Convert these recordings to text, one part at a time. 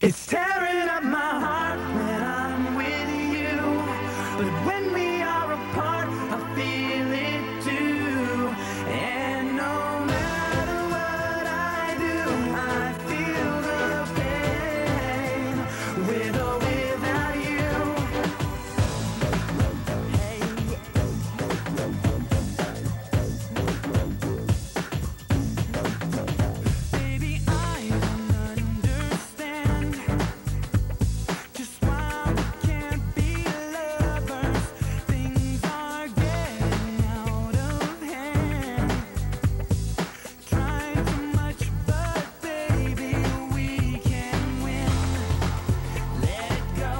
It's tearing up my heart when I'm with you, but when we are apart, I feel it too. And no matter what I do, I feel the pain, with or without you. Baby, I don't understand just why we can't be lovers. Things are getting out of hand. Trying too much, but baby, we can win. Let it go.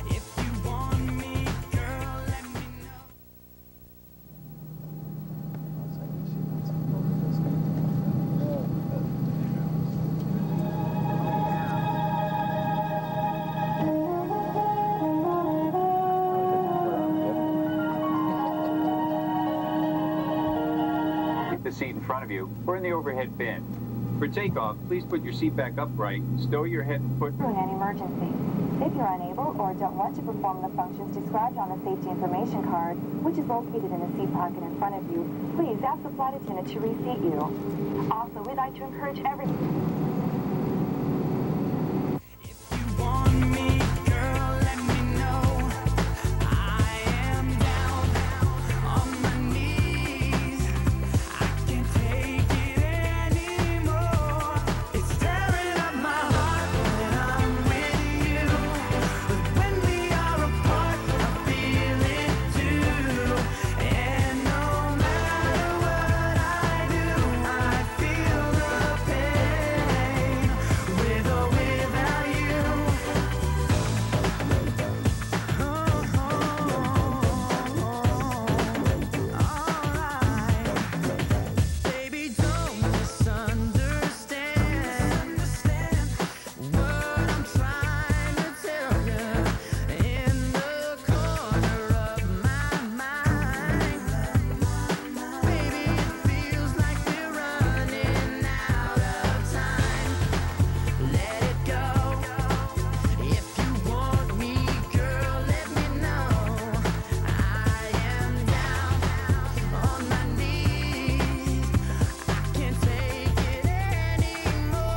If you want me, girl, let me know. The seat in front of you or in the overhead bin. For takeoff, please put your seat back upright, stow your head and foot. In an emergency. If you're unable or don't want to perform the functions described on the safety information card, which is located in the seat pocket in front of you, please ask the flight attendant to reseat you. Also, we'd like to encourage everyone. If you want me, girl, let me know. I am down on my knees. I can't take it anymore. It's tearing up my heart when I'm with you, but when we are apart, I feel it too. And no matter what I do, I feel the pain, with or without you. Alright. Baby, don't misunderstand what I'm trying to tell you. In the corner of my mind, baby, it feels like we're running out of time. Let it go. If you want me, girl, let me know. I am down on my knees. I can't take it anymore.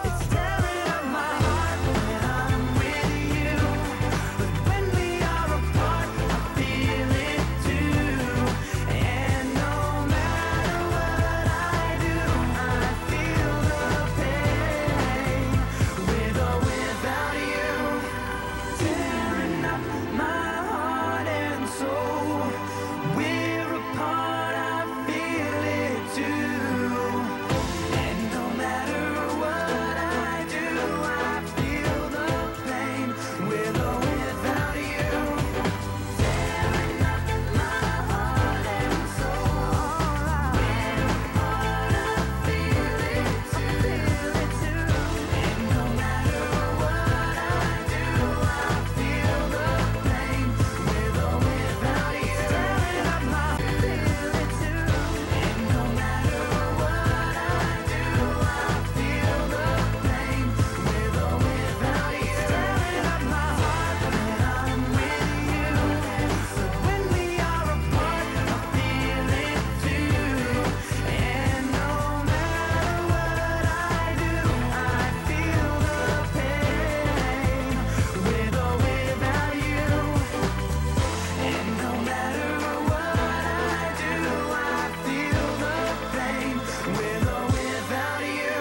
It's tearing up my heart when I'm with you, but when we are apart, I feel it too. And no matter what I do, I feel the pain, with or without you. Tearing up my heart and soul. We're apart, I feel it too. And no matter what I do, I feel the pain, with or without you. Tearing up my heart and soul. We're apart, I feel it too. And no matter what I do, I feel the pain, with or without you. Tearing up my feel it too. And no matter what I do, I feel the pain, with or without you. Tearing up my heart when I'm with you, but when we are apart, I feel it too. And no matter what I do, I feel the pain, with or without you. And no matter what I do, I feel the pain, with or without you.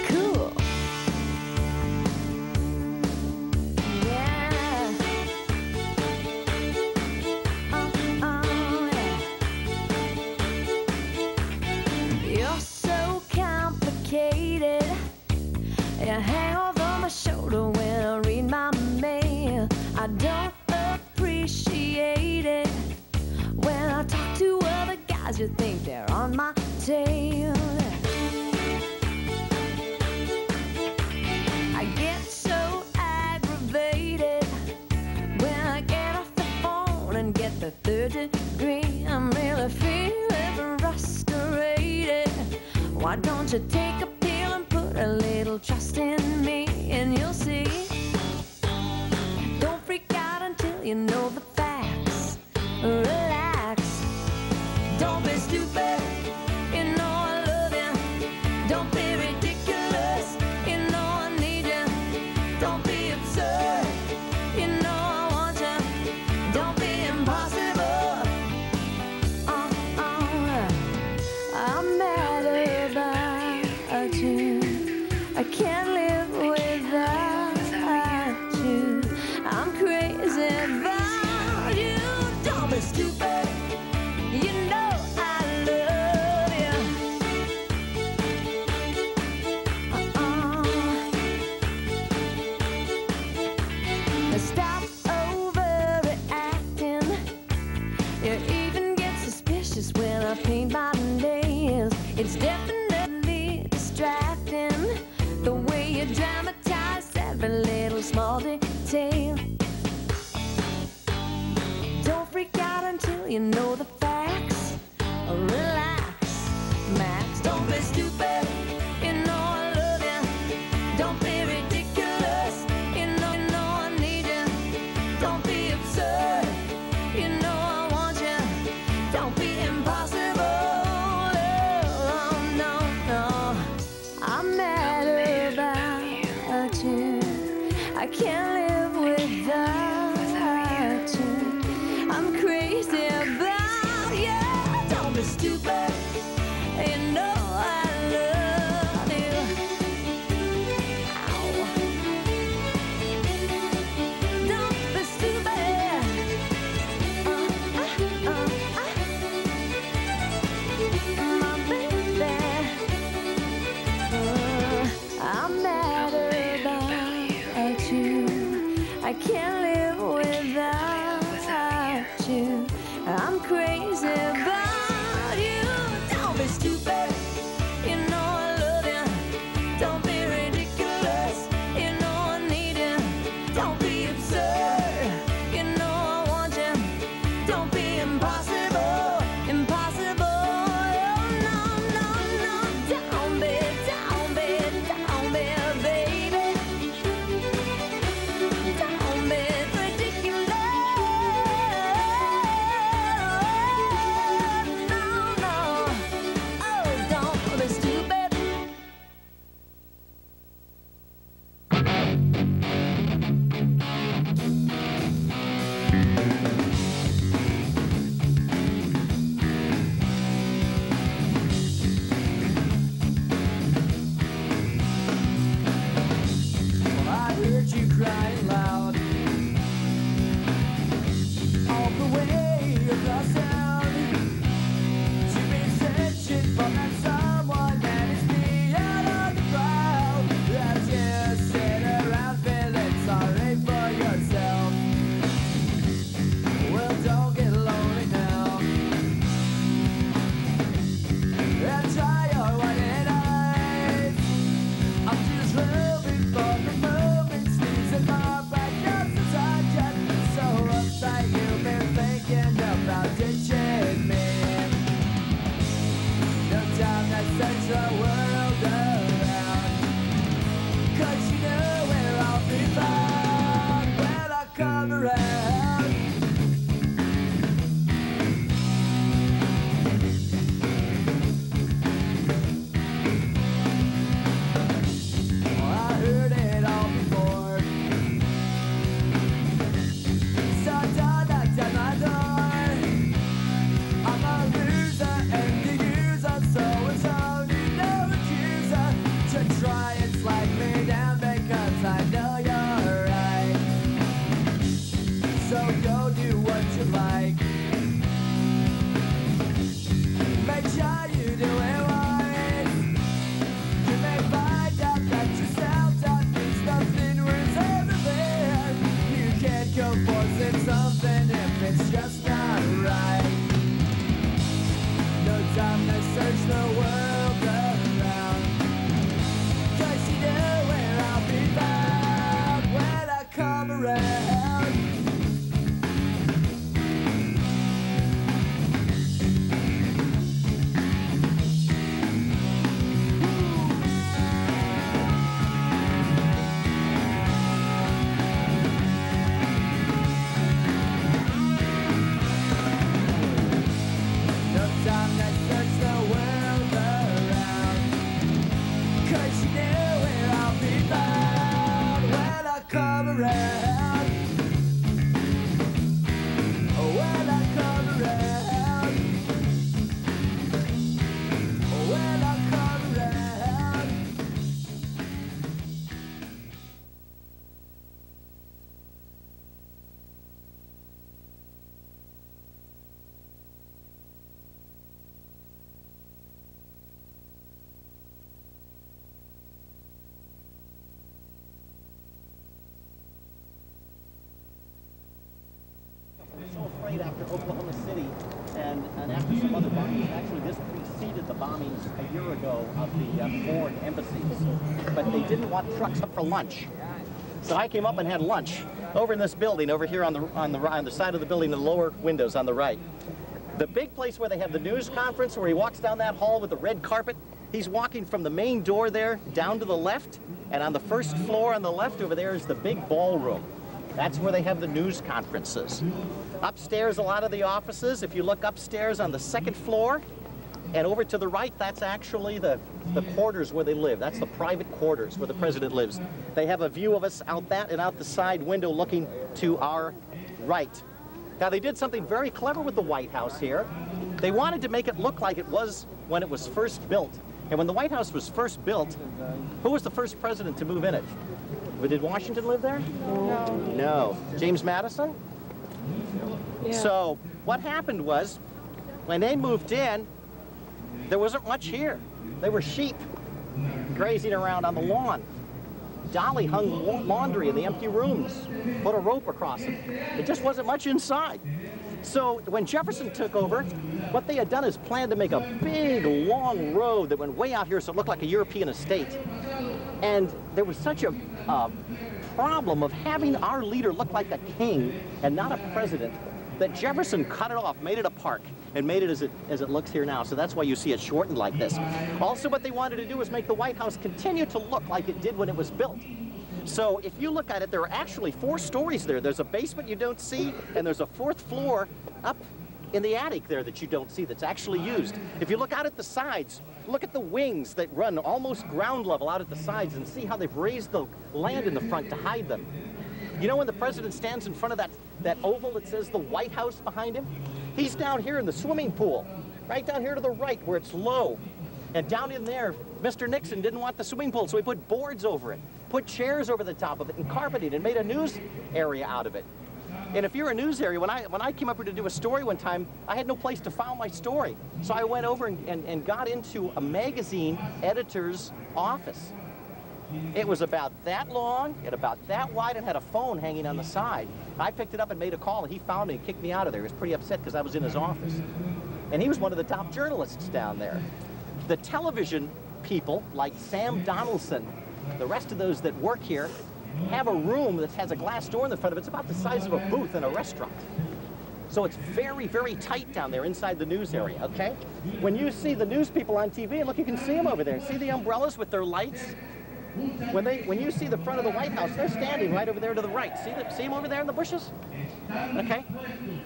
Cool. Yeah. You're so complicated. You hang over my shoulder when I read my mail. I don't appreciate it when I talk to other guys. You think they're on my tail. I get so aggravated when the third degree. I'm really feeling frustrated. Why don't you take a pill and put a little trust in me, and you'll see. Don't freak out until you know the facts. Relax. Don't be stupid. You know I love you. Don't be ridiculous. You know I need you. Don't be absurd. You know I want you. Don't be impossible. I'm mad about you. I can't live without you. I'm crazy about you. Don't be stupid. You know I love you. Stop overreacting. You even get suspicious when I paint my nails. It's definitely distracting the way you dramatize every little small detail. Don't freak out until you know the facts. Relax, Max. Don't be stupid. You know I love you. Don't be ridiculous. You know I need you. Don't be absurd. You know I want you. Don't be impossible. Oh, no, no. I'm mad about you. I can't live without you. I'm crazy about you. Don't be stupid. You know I love you. Ow. Don't be stupid. My baby. I'm mad about you. I can't live without you. I'm crazy about you. Don't be stupid. You know I love you. Don't be ridiculous. You know I need you. Don't be absurd. You know I want you. Don't be impossible. Impossible. Oh, no, no, no. Don't be, baby. Don't be ridiculous. No, no. Oh, don't be stupid. Well, I heard you crying loud all the way across town. You've been searching for that someone that is beyond all the crowd. As you sit around feeling sorry for yourself. Well, don't get lonely now. And try your white eyes. I'm just hoping for the moment sneezing more back up the target. So uptight you've been thinking about ditching me. No time to search the world around, 'cause you know where I'll be found when I come around. Well, I heard it all before. So don't knock down my door. I'm a loser and the user, so it's only no accuser to try and flag me down because I know you're right. So go do what you like. Make sure you do it wise. You may find out that yourself don't means nothing worth everything. You can't go forcing something if it's just not right. No time to search the world around, 'cause you know where I'll be found when I come around. straight after Oklahoma City and after some other bombings. Actually, this preceded the bombings a year ago of the foreign embassies. But they didn't want trucks up for lunch. So I came up and had lunch over in this building, over here on the side of the building, the lower windows on the right. The big place where they have the news conference, where he walks down that hall with the red carpet, he's walking from the main door there down to the left, and on the first floor on the left over there is the big ballroom. That's where they have the news conferences. Upstairs, a lot of the offices. If you look upstairs on the second floor, and over to the right, that's actually the quarters where they live. That's the private quarters where the president lives. They have a view of us out that and out the side window looking to our right. Now, they did something very clever with the White House here. They wanted to make it look like it was when it was first built. And when the White House was first built, who was the first president to move in it? Did Washington live there? No. No. James Madison? Yeah. So what happened was, when they moved in, there wasn't much here. They were sheep grazing around on the lawn. Dolly hung laundry in the empty rooms, put a rope across it. It just wasn't much inside. So when Jefferson took over, what they had done is planned to make a big, long road that went way out here so it looked like a European estate. And there was such a problem of having our leader look like a king and not a president that Jefferson cut it off, made it a park, and made it as it looks here now. So that's why you see it shortened like this. Also, what they wanted to do was make the White House continue to look like it did when it was built. So if you look at it, there are actually 4 stories there. There's a basement you don't see, and there's a 4th floor up in the attic there that you don't see that's actually used. If you look out at the sides, look at the wings that run almost ground level out at the sides and see how they've raised the land in the front to hide them. You know when the president stands in front of that oval that says the White House behind him? He's down here in the swimming pool, right down here to the right where it's low. And down in there, Mr. Nixon didn't want the swimming pool, so he put boards over it, put chairs over the top of it, and carpeted and made a news area out of it. And if you're a news area, when I came up here to do a story one time, I had no place to file my story. So I went over and got into a magazine editor's office. It was about that long and about that wide and had a phone hanging on the side. I picked it up and made a call, and he found me and kicked me out of there. He was pretty upset because I was in his office. And he was one of the top journalists down there. The television people, like Sam Donaldson, the rest of those that work here, have a room that has a glass door in the front of it. It's about the size of a booth in a restaurant. So it's very, very tight down there inside the news area, okay? When you see the news people on TV, look, you can see them over there. See the umbrellas with their lights? When you see the front of the White House, they're standing right over there to the right. See them over there in the bushes? Okay?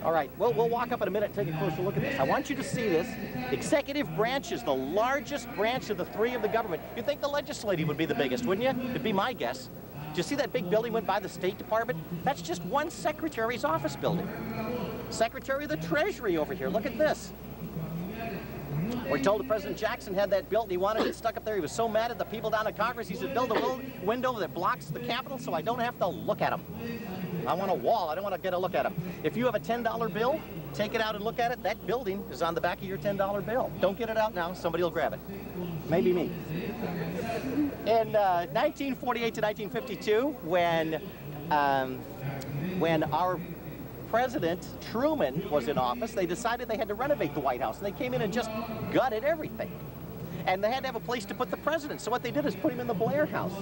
All right, well, we'll walk up in a minute and take a closer look at this. I want you to see this. Executive branch is the largest branch of the 3 of the government. You'd think the legislative would be the biggest, wouldn't you? It'd be my guess. Do you see that big building went by the State Department? That's just one secretary's office building. Secretary of the Treasury over here. Look at this. We're told that President Jackson had that built and he wanted it stuck up there. He was so mad at the people down in Congress, he said, build a little window that blocks the Capitol so I don't have to look at them. I want a wall. I don't want to get a look at them. If you have a $10 bill, take it out and look at it. That building is on the back of your $10 bill. Don't get it out now. Somebody will grab it. Maybe me. In 1948 to 1952, when our President Truman was in office, they decided they had to renovate the White House, and they came in and just gutted everything. And they had to have a place to put the president, so what they did is put him in the Blair House.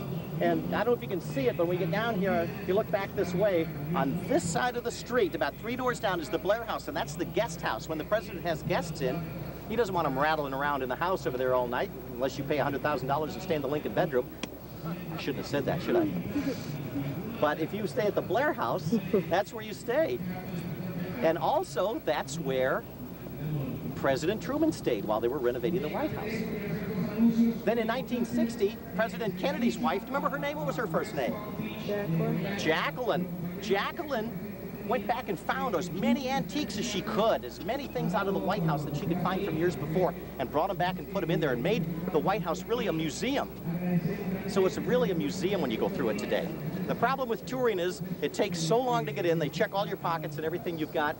And I don't know if you can see it, but when we get down here, if you look back this way, on this side of the street, about 3 doors down, is the Blair House, and that's the guest house. When the president has guests in, he doesn't want them rattling around in the house over there all night, unless you pay $100,000 and stay in the Lincoln bedroom. I shouldn't have said that, should I? But if you stay at the Blair House, that's where you stayed. And also, that's where President Truman stayed while they were renovating the White House. Then in 1960, President Kennedy's wife, do you remember her name? What was her first name? Jacqueline. Jacqueline went back and found as many antiques as she could, as many things out of the White House that she could find from years before, and brought them back and put them in there and made the White House really a museum. So it's really a museum when you go through it today. The problem with touring is it takes so long to get in. They check all your pockets and everything you've got,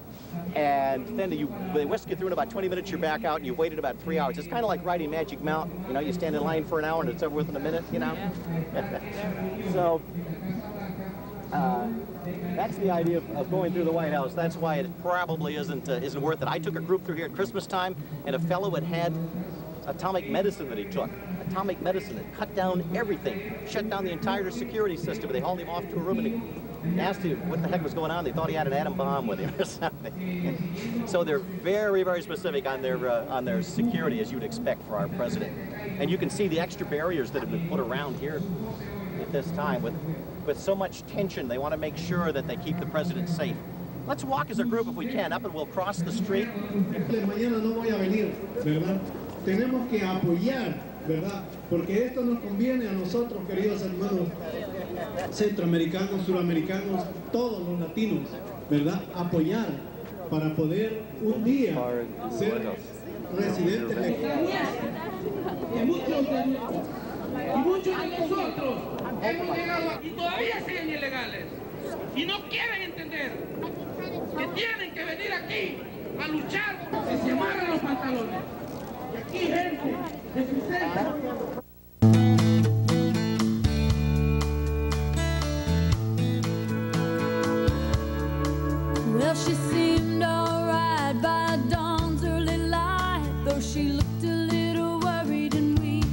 and then they whisk you through in about 20 minutes, you're back out, and you've waited about 3 hours. It's kind of like riding Magic Mountain. You know, you stand in line for an hour and it's over within a minute, you know? So, That's the idea of going through the White House. That's why it probably isn't worth it. I took a group through here at Christmas time, and a fellow had atomic medicine that he took. Atomic medicine that cut down everything, shut down the entire security system. They hauled him off to a room and asked him what the heck was going on. They thought he had an atom bomb with him or something. So they're very, very specific on their security, as you'd expect for our president. And you can see the extra barriers that have been put around here at this time with so much tension. They want to make sure that they keep the president safe. Let's walk as a group if we can up, and we'll cross the street. Mañana no voy a venir, ¿verdad? Tenemos que apoyar, ¿verdad? Porque esto nos conviene a nosotros, queridos hermanos centroamericanos, suramericanos, todos los latinos, ¿verdad? Apoyar para poder un día ser residentes Y muchos de nosotros hemos llegado aquí y todavía siguen ilegales. Y no quieren entender que tienen que venir aquí a luchar y se amarran los pantalones. Y aquí gente de 60. Well, she seemed alright by dawn's early light, though she looked a little worried and weak.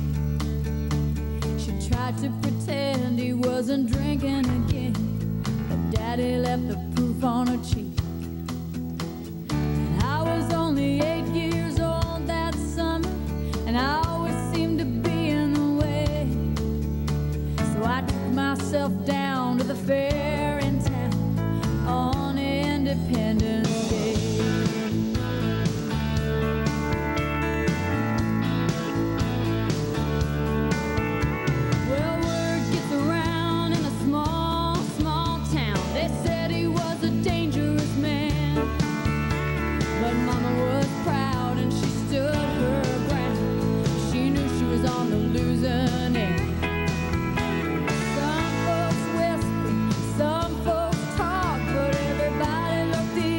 She tried to pretend he wasn't drinking again, but Daddy left the proof on her cheek. And I was only 8 years old that summer, and I always seemed to be in the way. So I took myself down to the fair in town on Independence Day. Well, word gets around in a small, small town. They said he was a dangerous man, but Mama was proud and she stood her ground. She knew she was on the losing end. Some folks whispered, some folks talked, but everybody looked the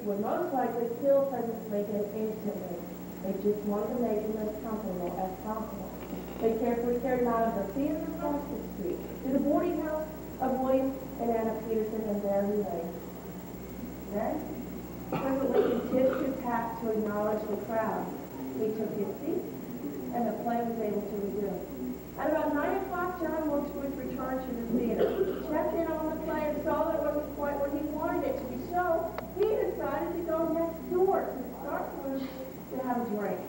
would most likely kill President Lincoln instantly. They just wanted to make him as comfortable as possible. They carefully carried him out of the theater across the street to the boarding house of William and Anna Peterson, and there he lay. Then, President Lincoln tipped his hat to acknowledge the crowd. He took his seat, and the play was able to resume. At about 9 o'clock, John Wilkes Booth returned to the theater, checked in on the play, and saw that it wasn't quite what he wanted it to be. So he decided to go next door to the Stark Room to have a drink.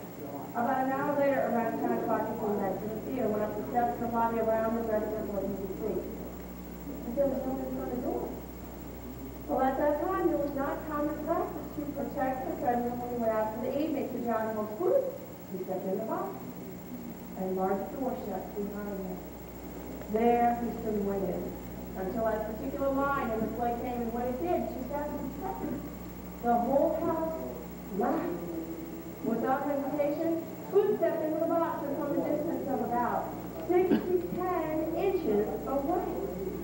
About an hour later, around 10 o'clock, he came back to the theater, went up the steps to the lobby around the resident waiting to see. And there was no one in front of the door. Well, at that time, there was not common practice to protect the president when he went out for the evening. So John Wilkes Booth, he stepped in the box and large door shut behind him. There he stood waiting until that particular line in the play came, and when it did, just after the second, the whole house laughed. Without hesitation, Booth stepped into the box and from a distance of about 6 to 10 inches away,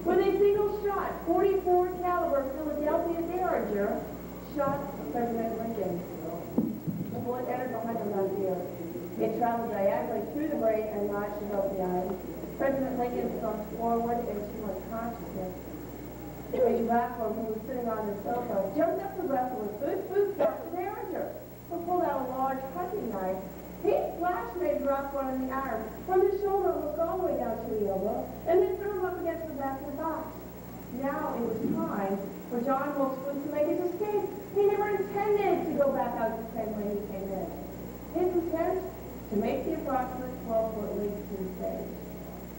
with a single shot, 44 caliber Philadelphia Derringer, shot President Lincoln. The bullet entered behind the left ear. It traveled diagonally through the brain and lodged above the eye. President Lincoln slumped forward into unconsciousness. Major Rathbone, who was sitting on the sofa, jumped up to wrestle with Booth. Booth dropped the Derringer, but pulled out a large hunting knife. He slashed Major Rathbone in the arm from the shoulder, almost all the way down to the elbow, and then threw him up against the back of the box. Now it was time for John Wilkes Booth to make his escape. He never intended to go back out the same way he came in. His intent? To make the approximate 12-foot leap to the stage.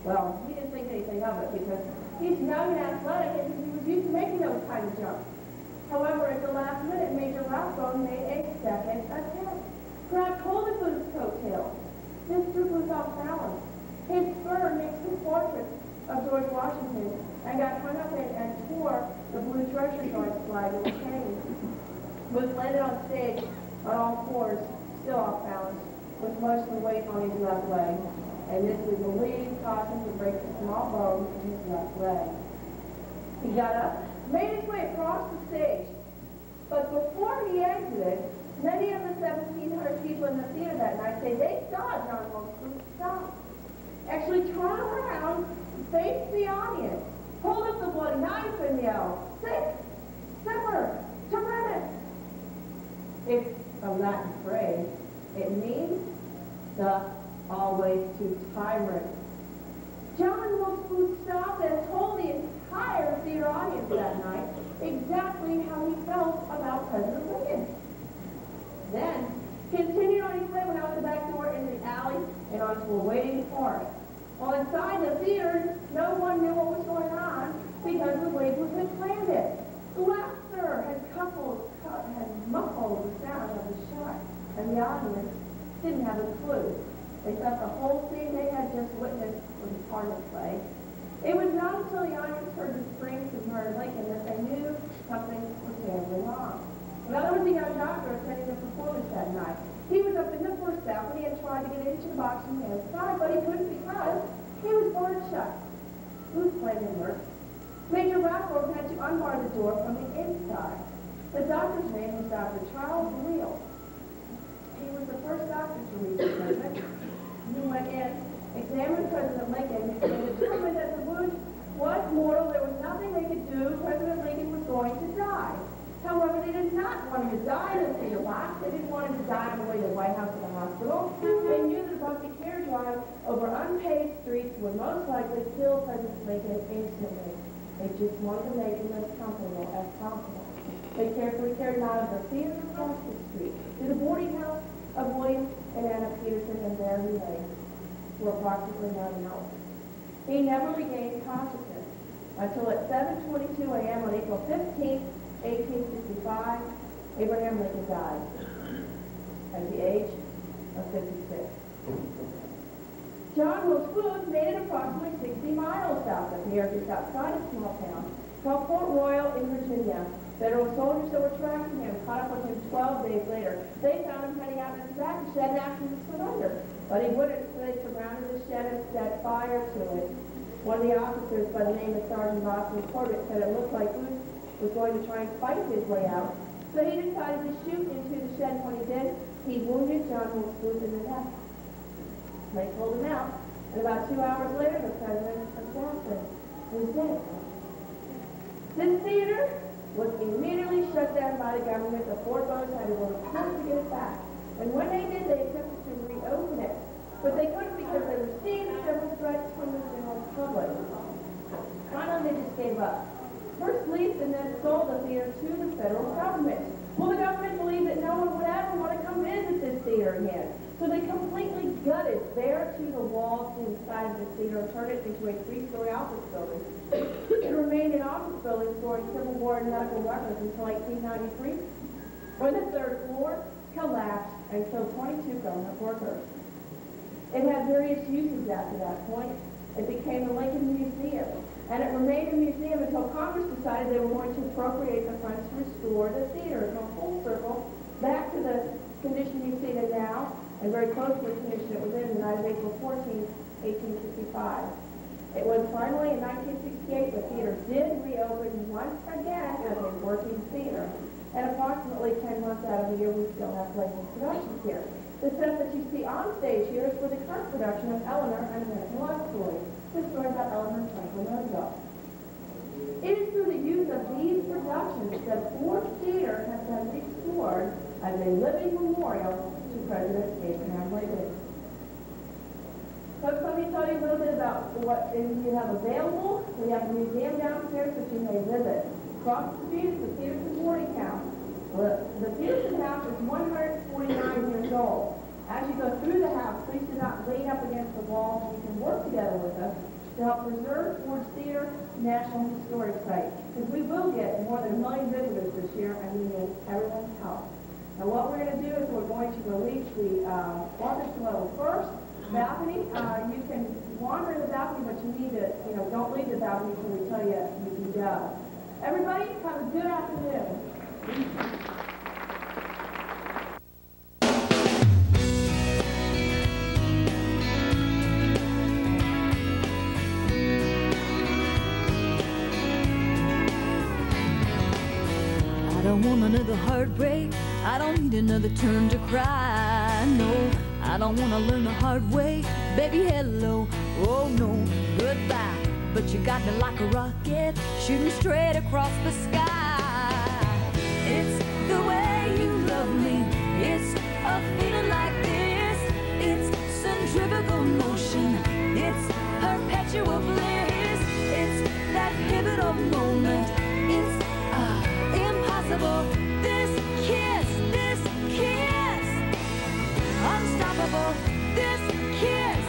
Well, he didn't think anything of it because he's young and athletic and he was used to making those kind of jumps. However, at the last minute, Major Rathbone made a second attempt. Grabbed hold of Booth's coattails. This threw Booth off balance. His spur mixed his portrait of George Washington and got hung up in and tore the blue Treasury Guards flag that was hanging. Booth landed on stage on all fours, still off balance, with most of the weight on his left leg, and this was the leading cause him to break a small bone in his left leg. He got up, made his way across the stage, but before he exited, many of the 1,700 people in the theater that night say they saw John Wilkes Booth stop, actually turn around, face the audience, hold up the bloody knife and yell, "Sic, semper, tyrannis." It's a Latin phrase. It means thus always to tyrant. John Wilkes Booth stopped and told the entire theater audience that night exactly how he felt about President Lincoln. Then, continued on his way, went out the back door into the alley and onto a waiting chorus. While inside the theater, no one knew what was going on because the way Booth had planned it. Laughter had muffled the sound of the shot, and the audience didn't have a clue. They thought the whole scene they had just witnessed was a part of the play. It was not until the audience heard the screams of Murray Lincoln that they knew something was terribly wrong. Now, there was a young doctor attending the performance that night. He was up in the first balcony and tried to get into the box from the inside, but he couldn't because he was boarded shut. Booth played him worse. Major Rathbone had to unbar the door from the inside. The doctor's name was Dr. Charles Real. He was the first doctor to reach the president. He went in, examined President Lincoln, and determined that the wound was mortal. There was nothing they could do. President Lincoln was going to die. However, they did not want him to die in the theater box. They didn't want him to die on the way to the White House or the hospital. They knew that a bumpy carriage ride over unpaved streets would most likely kill President Lincoln instantly. They just wanted to make him as comfortable as possible. They carefully carried him out of the theater across the street to the boarding house of William and Anna Peterson, and there he lay for approximately 9 hours. He never regained consciousness until at 7:22 a.m. on April 15th, 1865, Abraham Lincoln died at the age of 56. John Wilkes Booth made it approximately 60 miles south of here, just outside a small town called Fort Royal in Virginia. Federal soldiers that were tracking him caught up with him 12 days later. They found him heading out in a tobacco shed and asked him to surrender. But he wouldn't, so they surrounded the shed and set fire to it. One of the officers by the name of Sergeant Boston Corbett said it looked like Booth was going to try and fight his way out, So he decided to shoot into the shed. When he did, he wounded John Wolfsbooth in the neck. They pulled him out, and about 2 hours later, the president of Jackson was dead. This theater was immediately shut down by the government. The Fort Bows had to go to court to get it back. And when they did, they attempted to reopen it. But they couldn't because they received several threats from the general public. Finally, they just gave up. First leased and then sold the theater to the federal government. Well, the government believed that no one would ever want to come visit this theater again. So they completely gutted bare to the walls inside of the theater and turned it into a 3-story office building. It remained an office building storing Civil War and medical records until 1893, when the third floor collapsed and killed 22 government workers. It had various uses after that point. It became the Lincoln Museum, and it remained a museum until Congress decided they were going to appropriate the funds to restore the theater, come full circle, back to the condition you see it now, and very close to the condition it was in the night of April 14, 1865. It was finally in 1968 the theater did reopen once again as a working theater. And approximately 10 months out of the year, we still have playable productions here. The set that you see on stage here is for the current production of Eleanor and American Love Story, the story about Eleanor and Franklin Roosevelt. It is through the use of these productions that Ford Theater has been restored as a living memorial to President Abraham Lincoln. Folks, let me tell you a little bit about what you have available. We have a museum downstairs that you may visit. Across the street is the Peterson boarding house. The Peterson house is 149 years old. As you go through the house, please do not lean up against the walls. You can work together with us to help preserve Ford's Theater National Historic Site. Because we will get more than 1 million visitors this year, and we need everyone's help. Now what we're going to do is we're going to release the orchestra level first. Balcony, you can wander in the balcony, but you need to, don't leave the balcony until we tell you you can go. Everybody, have a good afternoon. I don't want another heartbreak. I don't need another turn to cry. No, I don't want to learn the hard way. Baby, hello. Oh, no, goodbye. But you got me like a rocket, shooting straight across the sky. It's the way you love me. It's a feeling like this. It's centrifugal motion. It's perpetual bliss. It's that pivotal moment. It's impossible. This kiss, unstoppable. This kiss.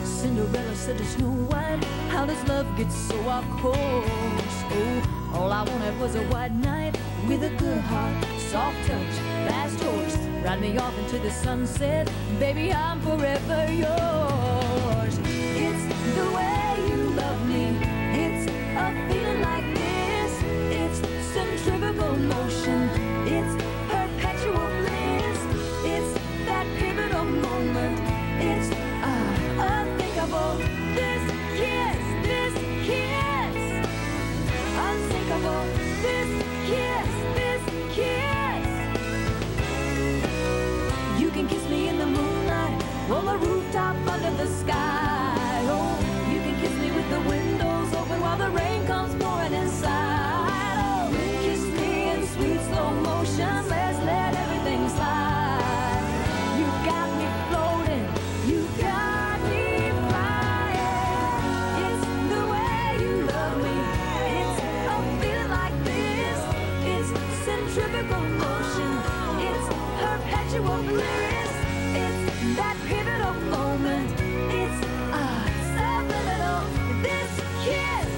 Cinderella said to Snow White, how does love get so off course? Oh, all I wanted was a white knight with a good heart, soft touch, fast horse. Ride me off into the sunset, baby, I'm forever yours. It's the way you love me. It's a feeling like this. It's centrifugal motion. It's perpetual bliss. It's that pivotal moment. It's unthinkable. This kiss, unsinkable. This kiss. You can kiss me in the moonlight, on the rooftop under the sky. Oh, you can kiss me with the windows open while the rain comes pouring inside. Oh, kiss me in sweet slow motion. Let's let everything slide. You got me floating. You got me flying. It's the way you love me. It's a feeling like this. It's centrifugal motion. It's perpetual bliss. It's that pivotal moment. It's subliminal. This kiss.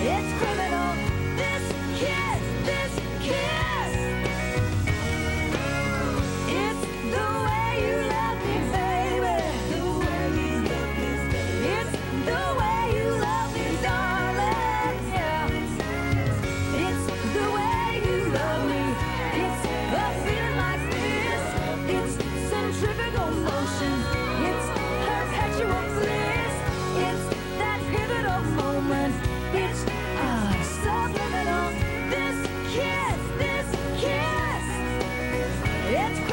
It's criminal. This kiss. It's the way you love me, baby. It's the way you love me, darling. Yeah. It's the way you love me. It's a feeling like this. It's centrifugal motion. It's perpetual bliss. It's that pivotal moment.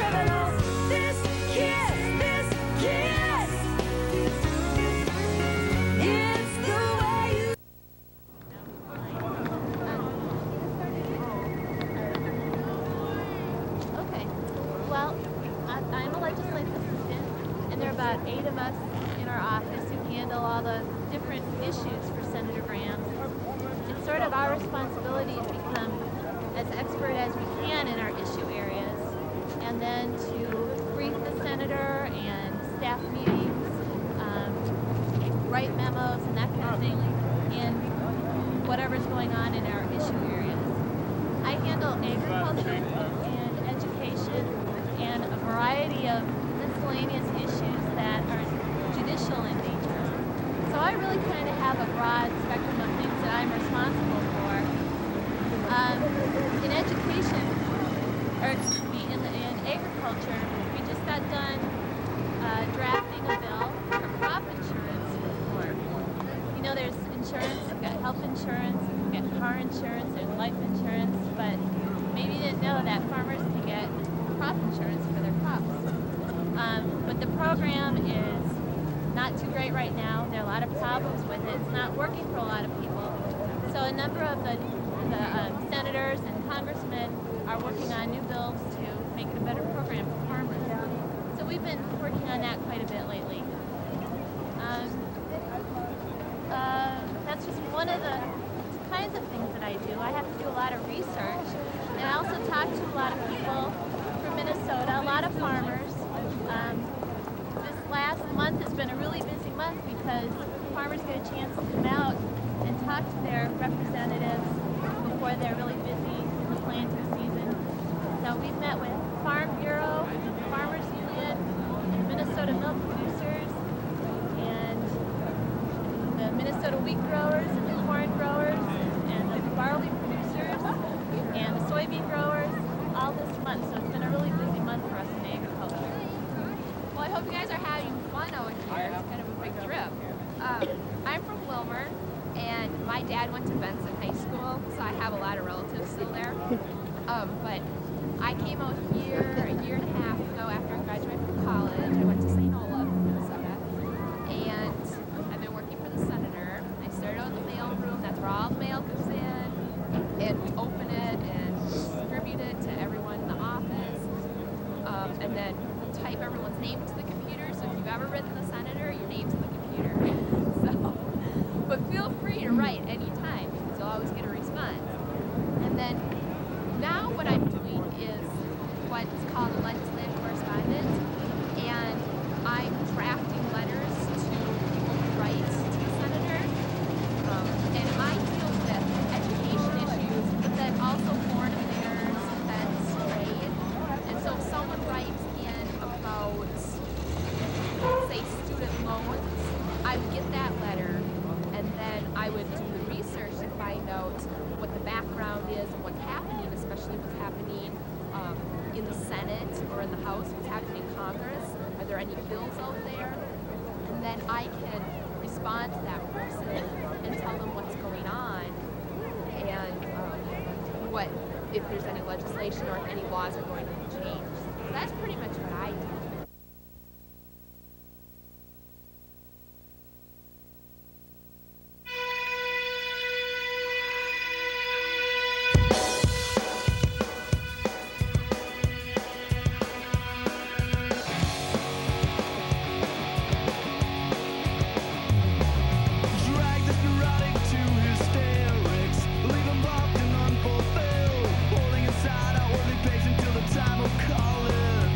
criminal. This kiss, it's the way you. Okay, well, I'm a legislative assistant, and there are about 8 of us in our office who handle all the different issues for Senator Graham. It's sort of our responsibility to become as expert as we can in our issue areas, and then to brief the senator and staff meetings, write memos and that kind of thing, and whatever's going on in our issue areas. I handle agriculture and education and a variety of miscellaneous issues that are judicial in nature. So I really kind of have a broad spectrum of things that I'm responsible for. In education, or excuse me, in agriculture, we just got done drafting a bill for crop insurance reform. You know, there's insurance, we've got health insurance, we've got car insurance, there's life insurance, but maybe you didn't know that farmers can get crop insurance for their crops. But the program is not too great right now. There are a lot of problems with it. It's not working for a lot of people. So a number of the senators and congressmen are working on new bills to make it a better program for farmers. So we've been working on that quite a bit lately. That's just one of the kinds of things that I do. I have to do a lot of research, and I also talk to a lot of people from Minnesota, a lot of farmers. This last month has been a really busy month because farmers get a chance to come out and talk to their representatives before they're really busy in the planting season. So we've met with Farm Bureau, Farmers Union, and Minnesota milk producers, and the Minnesota wheat growers, and the corn growers, and the barley producers, and the soybean growers, all this month. So it's been a really busy month for us in agriculture. Well, I hope you guys are having fun out here. It's kind of a big trip. I'm from Wilmer, and my dad went to Benson High School, so I have a lot of relatives still there. But I came out here a year and a half ago after I graduated from college. I went to St. Olaf, Minnesota, and I've been working for the senator. I started out in the mail room. That's where all the mail goes in, and we open it and distribute it to everyone in the office, and then type everyone's name to the computer. So if you've ever written the senator, your name's in the computer. But feel free to write anytime because you'll always get a response. And then now what I'm doing is what's called a legislative correspondence, and I'm drafting letters to people who write to the senator. And I deal with education issues, but then also foreign affairs, defense, trade. And so if someone writes in about, say, student loans, I would get that letter, and then I would do the research to find out what the background is and what's happening, especially what's happening in the Senate or in the House, what's happening in Congress. Are there any bills out there? And then I can respond to that person and tell them what's going on and what, if there's any legislation or if any laws are going to be changed. So that's pretty much what I do. Drag this neurotic to hysterics, leave them locked and unfulfilled, holding inside outwardly patient till the time of calling.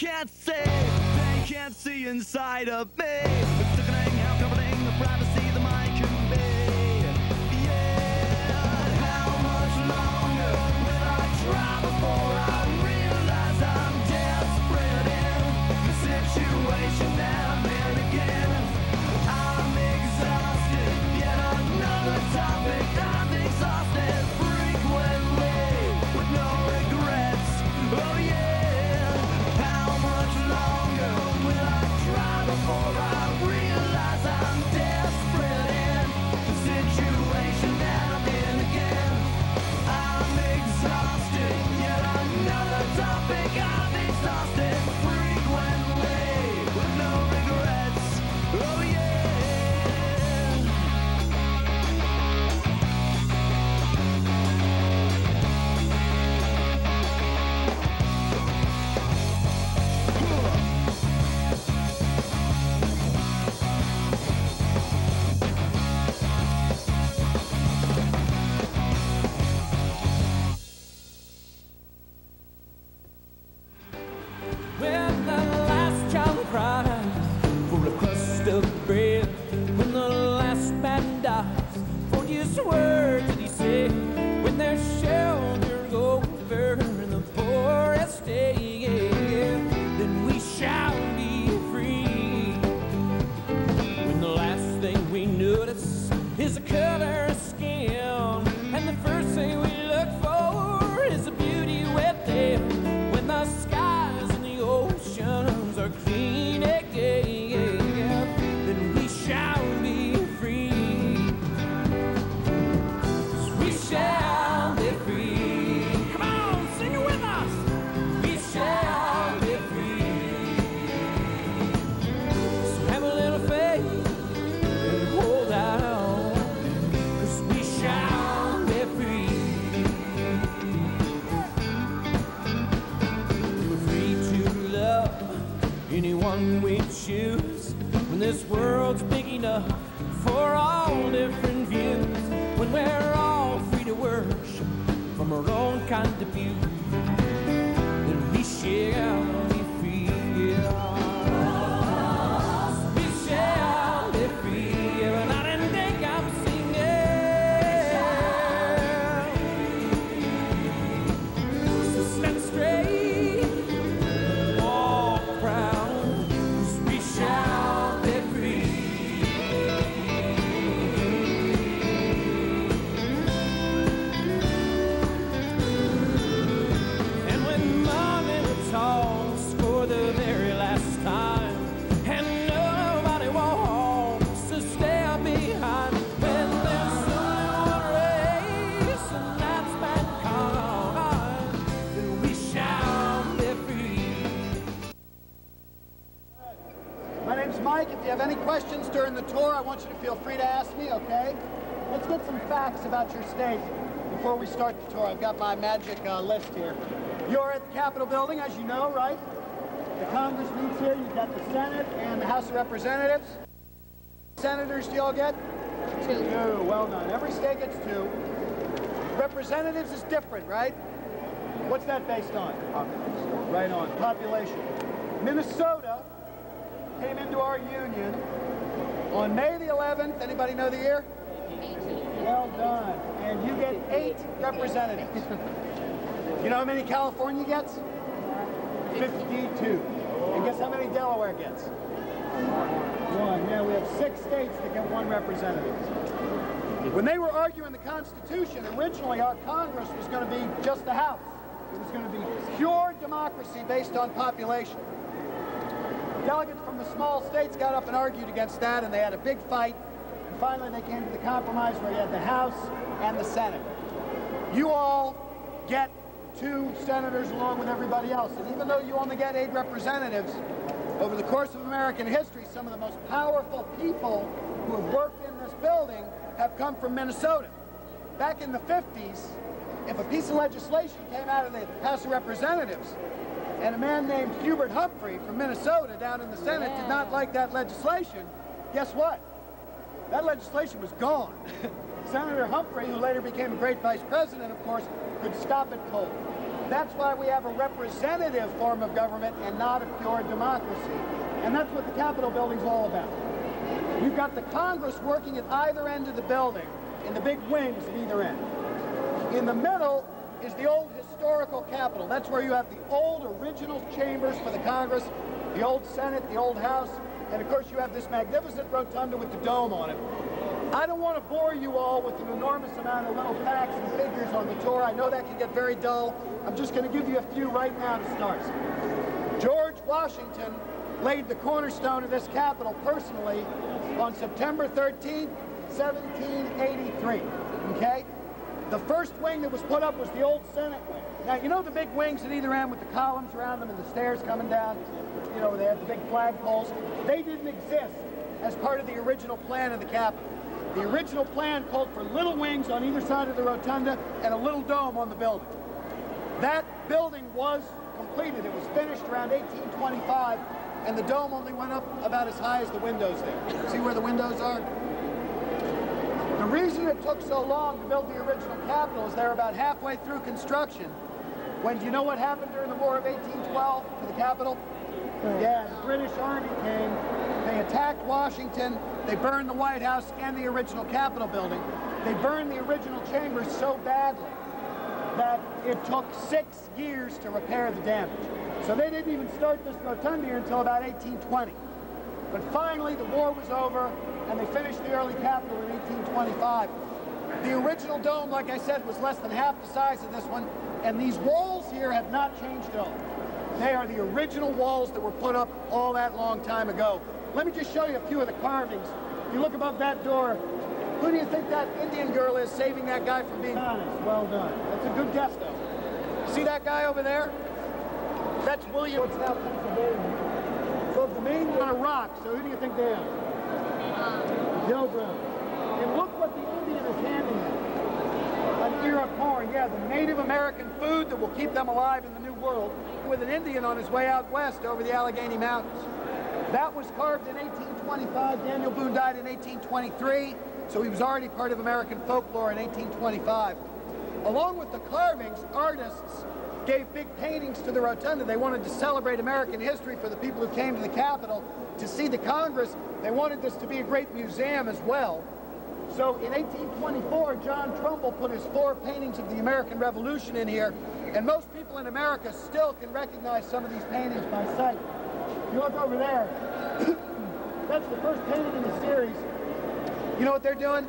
can't see, they can't see inside of me. It's sickening how comforting the privacy the mind can be. Yeah, how much longer will I try before I realize I'm desperate in the situation now and again? I'm exhausted, yet another topic. I'm exhausted frequently with no regrets. Oh yeah, how much longer will I try before I realize I'm desperate in the situation now and again? I'm exhausted, yet another topic. I'm exhausted frequently with no regrets. Oh yeah. When the last child cries for a crust of bread, when the last man dies for his word that he said, when there's shelter over in the poorest day, then we shall be free. When the last thing we notice is the color of skin, and the first thing we look for is the beauty within. When the skies and the oceans are clean again, then we shall be free. We shall be free. Come on, sing it with us. We shall be free. So have a little faith and hold out, 'cause we shall be free. We're free to love anyone we choose, when this world's big enough for all different views, when we're all free to worship from our own kind of view, then we shall be free. We shall be free. Every night and day I'm singing. So stand straight, walk proud, 'cause we shall be free. And when mommy talks for the very last time, and nobody wants to stay behind, when there's only one race, and that's mankind, then we shall be free. My name's Mike. If you have any questions during the tour, I want you to feel free to ask me, okay? Let's get some facts about your state before we start the tour. I've got my magic list here. You're at the Capitol building, as you know, right? The Congress meets here. You've got the Senate and the House of Representatives. Senators do you all get? Two. Well done. Every state gets 2. Representatives is different, right? What's that based on? Population. Right on. Population. Minnesota came into our union on May the 11th. Anybody know the year? 18. Well done. And you get 8 representatives. You know how many California gets? 52. And guess how many Delaware gets? 1. Yeah, we have 6 states that get 1 representative. When they were arguing the Constitution, originally our Congress was going to be just the House. It was going to be pure democracy based on population. Delegates from the small states got up and argued against that, and they had a big fight. And finally, they came to the compromise where you had the House and the Senate. You all get 2 senators along with everybody else. And even though you only get 8 representatives, over the course of American history, some of the most powerful people who have worked in this building have come from Minnesota. Back in the 50s, if a piece of legislation came out of the House of Representatives and a man named Hubert Humphrey from Minnesota down in the Senate did not like that legislation, guess what? That legislation was gone. Senator Humphrey, who later became a great vice president, of course, could stop it cold. That's why we have a representative form of government and not a pure democracy. And that's what the Capitol building's all about. You've got the Congress working at either end of the building, in the big wings at either end. In the middle is the old historical Capitol. That's where you have the old original chambers for the Congress, the old Senate, the old House, and of course you have this magnificent rotunda with the dome on it. I don't want to bore you all with an enormous amount of little facts and figures on the tour. I know that can get very dull. I'm just going to give you a few right now to start. George Washington laid the cornerstone of this Capitol personally on September 13th, 1783, okay? The first wing that was put up was the old Senate wing. Now, you know the big wings at either end with the columns around them and the stairs coming down? You know, they had the big flagpoles. They didn't exist as part of the original plan of the Capitol. The original plan called for little wings on either side of the rotunda and a little dome on the building. That building was completed. It was finished around 1825, and the dome only went up about as high as the windows there. See where the windows are? The reason it took so long to build the original Capitol is they're about halfway through construction. When, do you know what happened during the War of 1812 to the Capitol? Yeah, the British Army came, they attacked Washington, they burned the White House and the original Capitol building. They burned the original chambers so badly that it took 6 years to repair the damage. So they didn't even start this rotunda here until about 1820. But finally, the war was over, and they finished the early Capitol in 1825. The original dome, like I said, was less than half the size of this one, and these walls here have not changed at all. They are the original walls that were put up all that long time ago. Let me just show you a few of the carvings. If you look above that door, who do you think that Indian girl is saving that guy from being honest? Well done. That's a good guess, though. See that guy over there? That's William. It's now Pennsylvania. So the main on a rock, so who do you think they are? Pilgrim. And look what the Indian is handing them. An ear of corn, yeah, the Native American food that will keep them alive in the New World, with an Indian on his way out west over the Allegheny Mountains. That was carved in 1825. Daniel Boone died in 1823, so he was already part of American folklore in 1825. Along with the carvings, artists gave big paintings to the rotunda. They wanted to celebrate American history for the people who came to the Capitol to see the Congress. They wanted this to be a great museum as well. So in 1824, John Trumbull put his 4 paintings of the American Revolution in here, and most people in America still can recognize some of these paintings by sight. You look over there, that's the first painting in the series. You know what they're doing?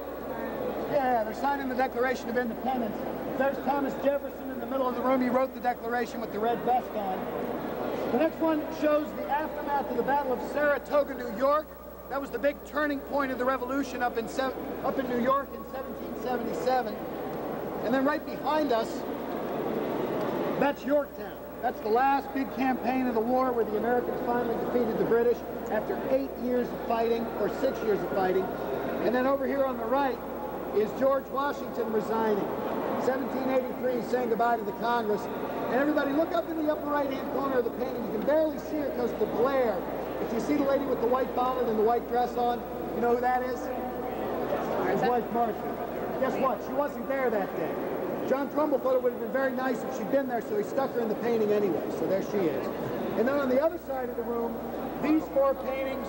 Yeah, they're signing the Declaration of Independence. There's Thomas Jefferson in the middle of the room. He wrote the Declaration with the red vest on. The next one shows the aftermath of the Battle of Saratoga, New York. That was the big turning point of the Revolution up in New York in 1777. And then right behind us, that's Yorktown. That's the last big campaign of the war where the Americans finally defeated the British after 8 years of fighting, or 6 years of fighting. And then over here on the right is George Washington resigning. 1783, saying goodbye to the Congress. And everybody look up in the upper right-hand corner of the painting. You can barely see her because of the glare. If you see the lady with the white bonnet and the white dress on, you know who that is? His wife, Martha. Guess what? She wasn't there that day. John Trumbull thought it would have been very nice if she'd been there, so he stuck her in the painting anyway. So there she is. And then on the other side of the room, these 4 paintings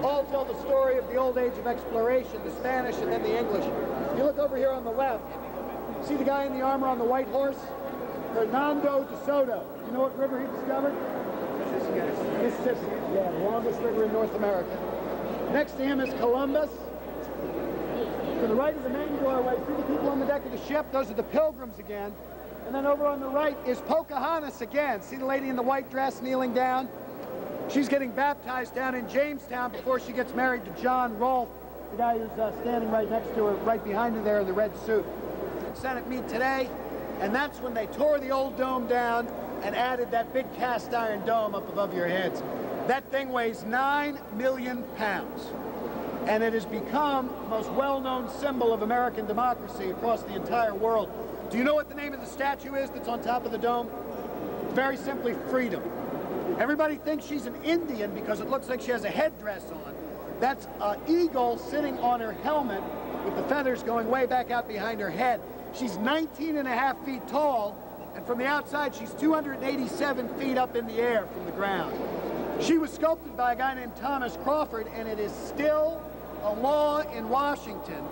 all tell the story of the old age of exploration, the Spanish and then the English. You look over here on the left, see the guy in the armor on the white horse? Hernando de Soto. You know what river he discovered? Mississippi. Yeah, the longest river in North America. Next to him is Columbus. To the right of the main doorway, see the people on the deck of the ship? Those are the Pilgrims again. And then over on the right is Pocahontas again. See the lady in the white dress kneeling down? She's getting baptized down in Jamestown before she gets married to John Rolfe, the guy who's standing right next to her, right behind her there in the red suit. Senate meet today, and that's when they tore the old dome down and added that big cast iron dome up above your heads. That thing weighs 9 million pounds. And it has become the most well-known symbol of American democracy across the entire world. Do you know what the name of the statue is that's on top of the dome? Very simply, freedom. Everybody thinks she's an Indian because it looks like she has a headdress on. That's an eagle sitting on her helmet with the feathers going way back out behind her head. She's 19.5 feet tall, And from the outside, she's 287 feet up in the air from the ground. She was sculpted by a guy named Thomas Crawford, and it is still a law in Washington.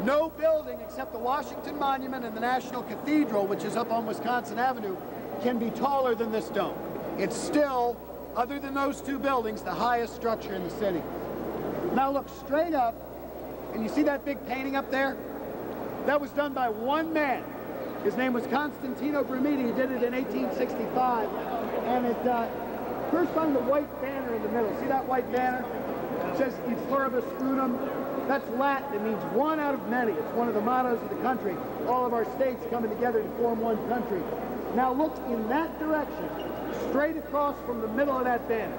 No building except the Washington Monument and the National Cathedral, which is up on Wisconsin Avenue, can be taller than this dome. It's still, other than those two buildings, the highest structure in the city. Now look straight up, and you see that big painting up there? That was done by one man. His name was Constantino Brumidi. He did it in 1865. And it, first find the white banner in the middle. See that white banner? It says, "E pluribus unum." That's Latin. It means one out of many. It's one of the mottos of the country. All of our states coming together to form one country. Now look in that direction, straight across from the middle of that banner.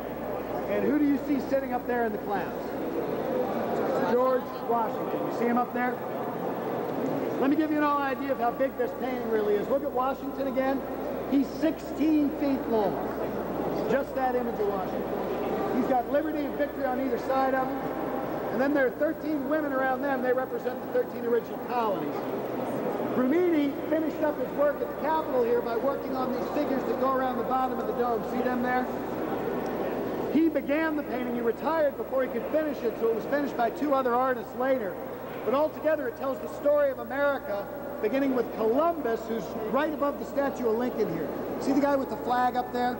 And who do you see sitting up there in the clouds? George Washington. You see him up there? Let me give you an idea of how big this painting really is. Look at Washington again. He's 16 feet long. Just that image of Washington. He's got liberty and victory on either side of him. And then there are 13 women around them. They represent the 13 original colonies. Brumidi finished up his work at the Capitol here by working on these figures that go around the bottom of the dome. See them there? He began the painting. He retired before he could finish it, so it was finished by two other artists later. But altogether, it tells the story of America, beginning with Columbus, who's right above the statue of Lincoln here. See the guy with the flag up there?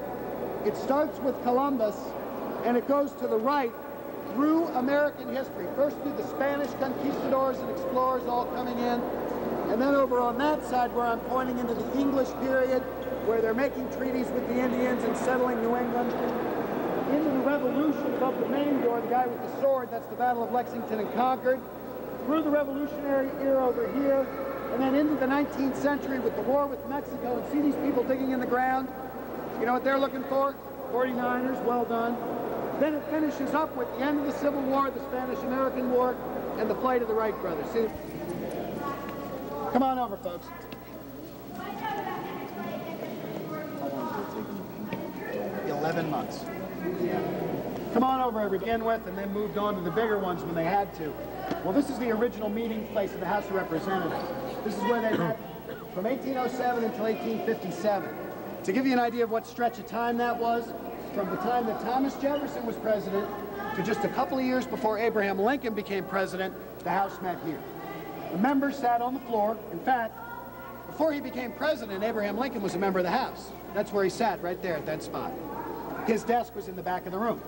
It starts with Columbus, and it goes to the right through American history. First through the Spanish conquistadors and explorers all coming in, and then over on that side where I'm pointing into the English period, where they're making treaties with the Indians and settling New England, into the Revolution above the main door, the guy with the sword, that's the Battle of Lexington and Concord, through the Revolutionary era over here, and then into the 19th century with the war with Mexico. And see these people digging in the ground? You know what they're looking for? 49ers, well done. Then it finishes up with the end of the Civil War, the Spanish-American War, and the flight of the Wright brothers. See? Come on over, folks. 11 months. Yeah. Come on over to begin with, and then moved on to the bigger ones when they had to. Well, this is the original meeting place of the House of Representatives. This is where they met from 1807 until 1857. To give you an idea of what stretch of time that was, from the time that Thomas Jefferson was president to just a couple of years before Abraham Lincoln became president, the House met here. The members sat on the floor. In fact, before he became president, Abraham Lincoln was a member of the House. That's where he sat, right there at that spot. His desk was in the back of the room.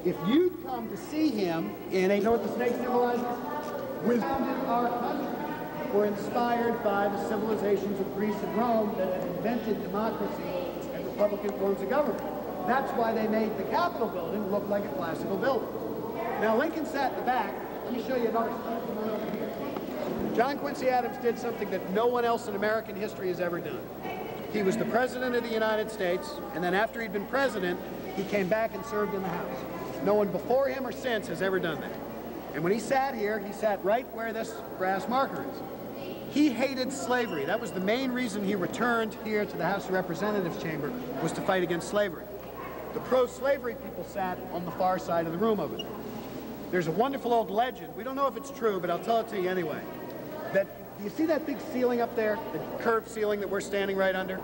If you'd come to see him in a, you know what the snake symbolizes? We founded our country. Were inspired by the civilizations of Greece and Rome that had invented democracy and republican forms of government. That's why they made the Capitol building look like a classical building. Now Lincoln sat in the back. Let me show you another slide. John Quincy Adams did something that no one else in American history has ever done. He was the President of the United States, and then after he'd been president, he came back and served in the House. No one before him or since has ever done that. And when he sat here, he sat right where this brass marker is. He hated slavery. That was the main reason he returned here to the House of Representatives chamber, was to fight against slavery. The pro-slavery people sat on the far side of the room over there. There's a wonderful old legend. We don't know if it's true, but I'll tell it to you anyway. That, do you see that big ceiling up there? The curved ceiling that we're standing right under?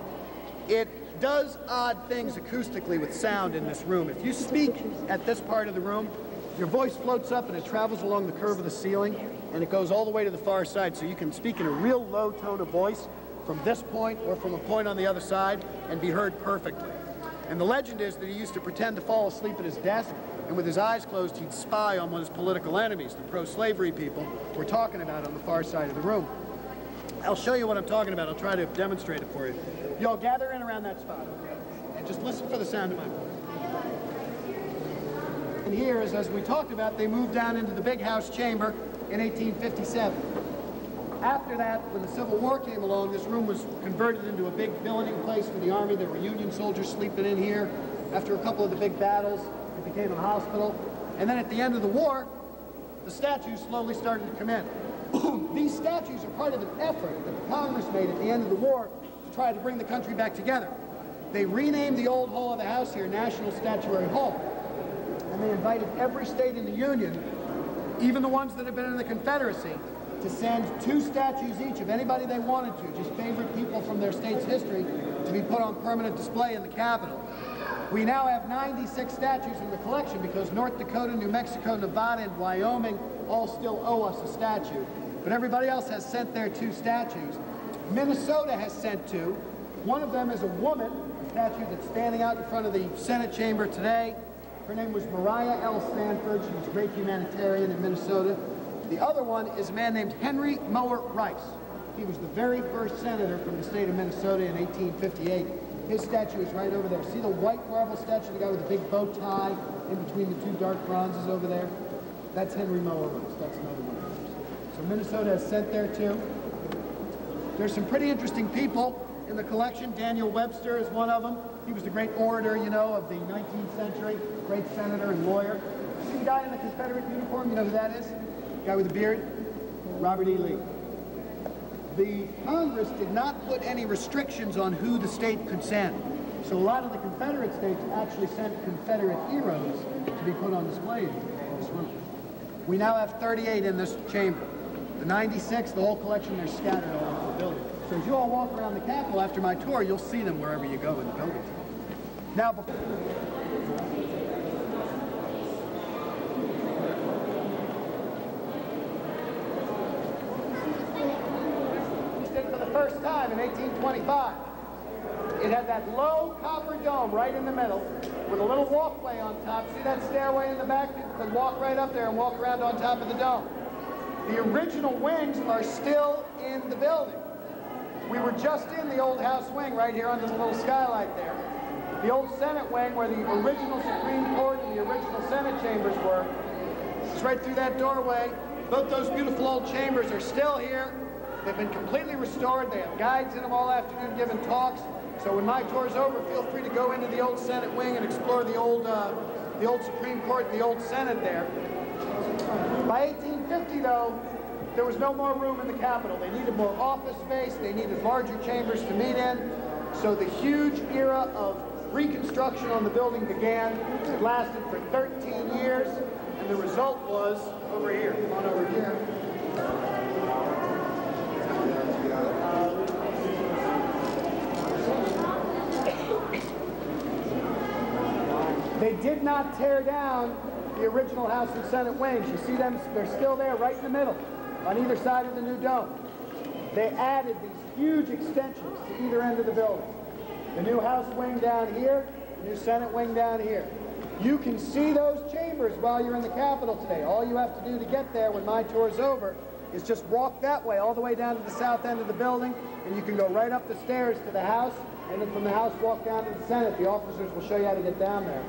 It does odd things acoustically with sound in this room. If you speak at this part of the room, your voice floats up and it travels along the curve of the ceiling, and it goes all the way to the far side, so you can speak in a real low tone of voice from this point or from a point on the other side and be heard perfectly. And the legend is that he used to pretend to fall asleep at his desk, and with his eyes closed, he'd spy on what his political enemies, the pro-slavery people, were talking about on the far side of the room. I'll show you what I'm talking about. I'll try to demonstrate it for you. You all gather in around that spot, okay? And just listen for the sound of my voice. And here is, as we talked about, they moved down into the big House chamber in 1857. After that, when the Civil War came along, this room was converted into a big billeting place for the Army. There were Union soldiers sleeping in here. After a couple of the big battles, it became a hospital. And then at the end of the war, the statues slowly started to come in. These statues are part of an effort that the Congress made at the end of the war to try to bring the country back together. They renamed the old hall of the House here National Statuary Hall. And they invited every state in the Union, even the ones that had been in the Confederacy, to send 2 statues each of anybody they wanted to, just favorite people from their state's history, to be put on permanent display in the Capitol. We now have 96 statues in the collection because North Dakota, New Mexico, Nevada, and Wyoming all still owe us a statue. But everybody else has sent their 2 statues. Minnesota has sent 2. One of them is a woman, a statue that's standing out in front of the Senate chamber today. Her name was Mariah L. Sanford. She was a great humanitarian in Minnesota. The other one is a man named Henry Mower Rice. He was the very first senator from the state of Minnesota in 1858. His statue is right over there. See the white marble statue, the guy with the big bow tie in between the 2 dark bronzes over there? That's Henry Mower Rice. That's another one of those. So Minnesota has sent there too. There's some pretty interesting people in the collection. Daniel Webster is one of them. He was the great orator, you know, of the 19th century, great senator and lawyer. See the guy in the Confederate uniform? You know who that is? The guy with the beard? Robert E. Lee. The Congress did not put any restrictions on who the state could send. So a lot of the Confederate states actually sent Confederate heroes to be put on display in this room. We now have 38 in this chamber. The 96, the whole collection, they're scattered all over the building. So as you all walk around the Capitol after my tour, you'll see them wherever you go in the building. Now, for the first time in 1825, it had that low copper dome right in the middle with a little walkway on top. See that stairway in the back? You could walk right up there and walk around on top of the dome. The original wings are still in the building. We were just in the old House wing right here under the little skylight there. The old Senate wing where the original Supreme Court and the original Senate chambers were. It's right through that doorway. Both those beautiful old chambers are still here. They've been completely restored. They have guides in them all afternoon giving talks. So when my tour's over, feel free to go into the old Senate wing and explore the old Supreme Court and the old Senate there. By 1850, though, there was no more room in the Capitol. They needed more office space. They needed larger chambers to meet in. So the huge era of reconstruction on the building began. It lasted for 13 years, and the result was over here. Come on over here. They did not tear down the original House and Senate wings. You see them? They're still there right in the middle on either side of the new dome. They added these huge extensions to either end of the building. The new House wing down here, the new Senate wing down here. You can see those chambers while you're in the Capitol today. All you have to do to get there when my tour's over is just walk that way all the way down to the south end of the building, and you can go right up the stairs to the House, and then from the House walk down to the Senate. The officers will show you how to get down there.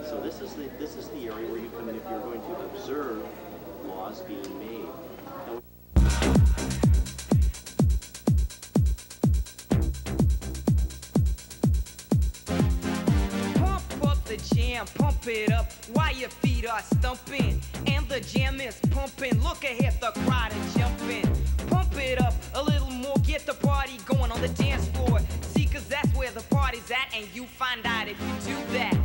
So this is the area where you come in if you're going to observe laws being made. Pump it up while your feet are stumping and the jam is pumping. Look ahead, the crowd is jumping. Pump it up a little more, get the party going on the dance floor. See, cause that's where the party's at, and you find out if you do that.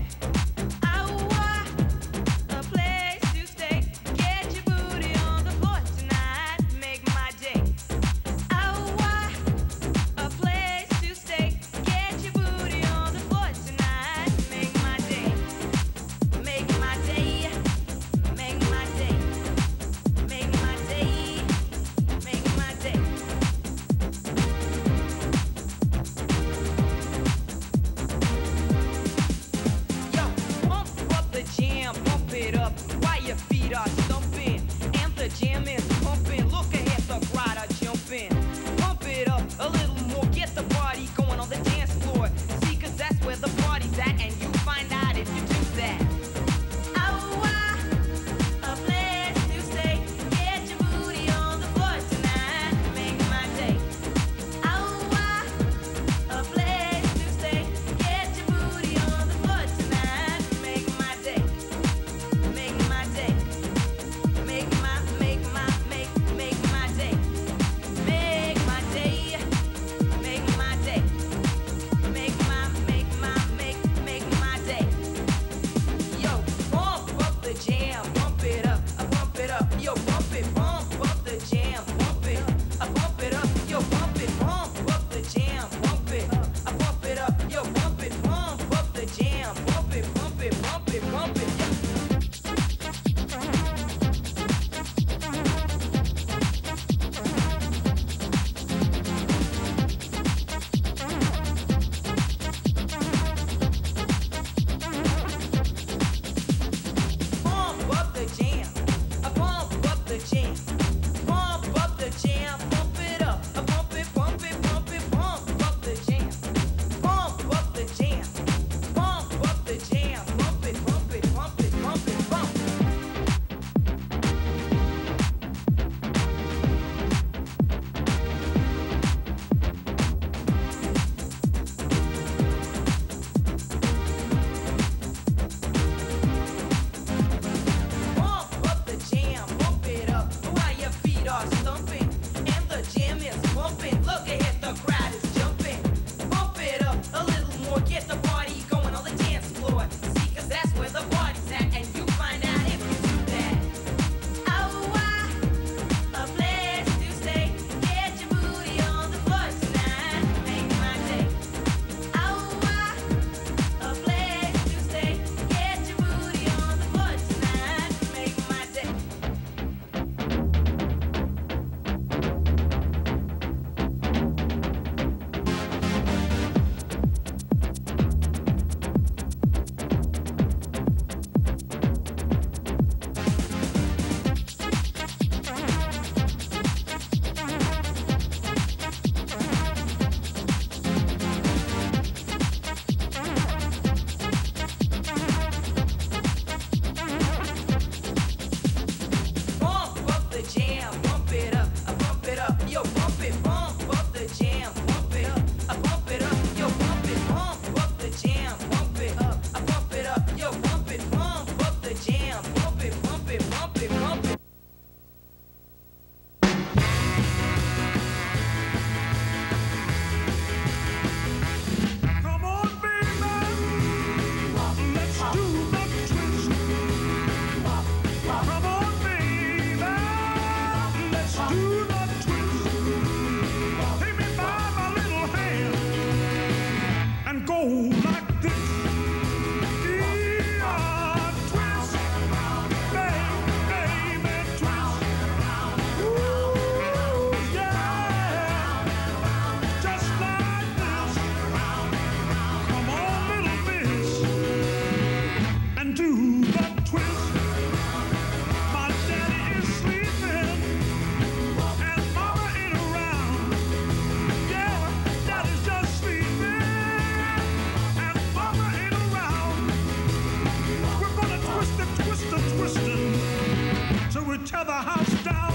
down.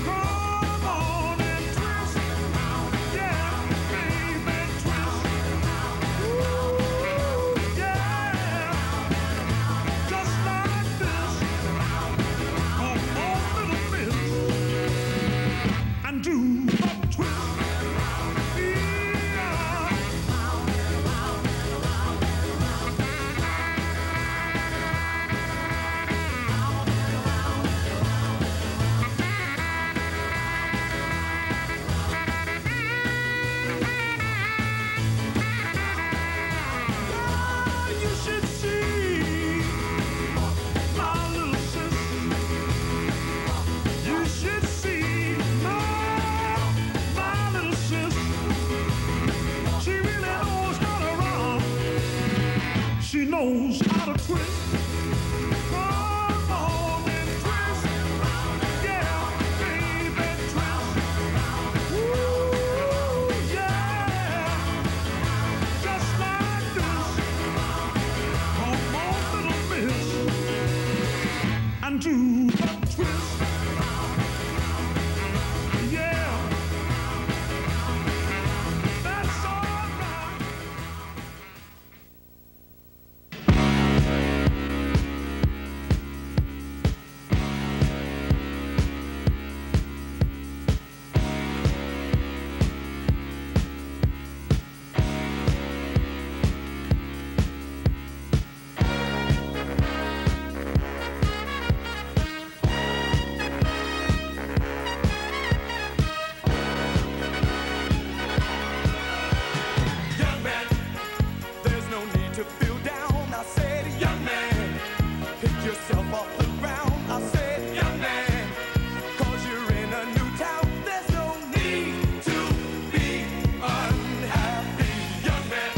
Come on and twist. Yeah, baby, twist. Ooh, yeah. Just like this. Come on, little miss. And do a twist. You should see my little sis. You should see my little sis. She really knows how to rock. She knows how to twist. Come on and twist. Yeah, baby, twist. Ooh, yeah. Just like this. Come on, little miss, and do the twist. Yeah, that's all right. Young man, there's no need to feel down. I said, young man, pick yourself off the ground. I said, young man, 'cause you're in a new town. There's no need to be unhappy. Young man,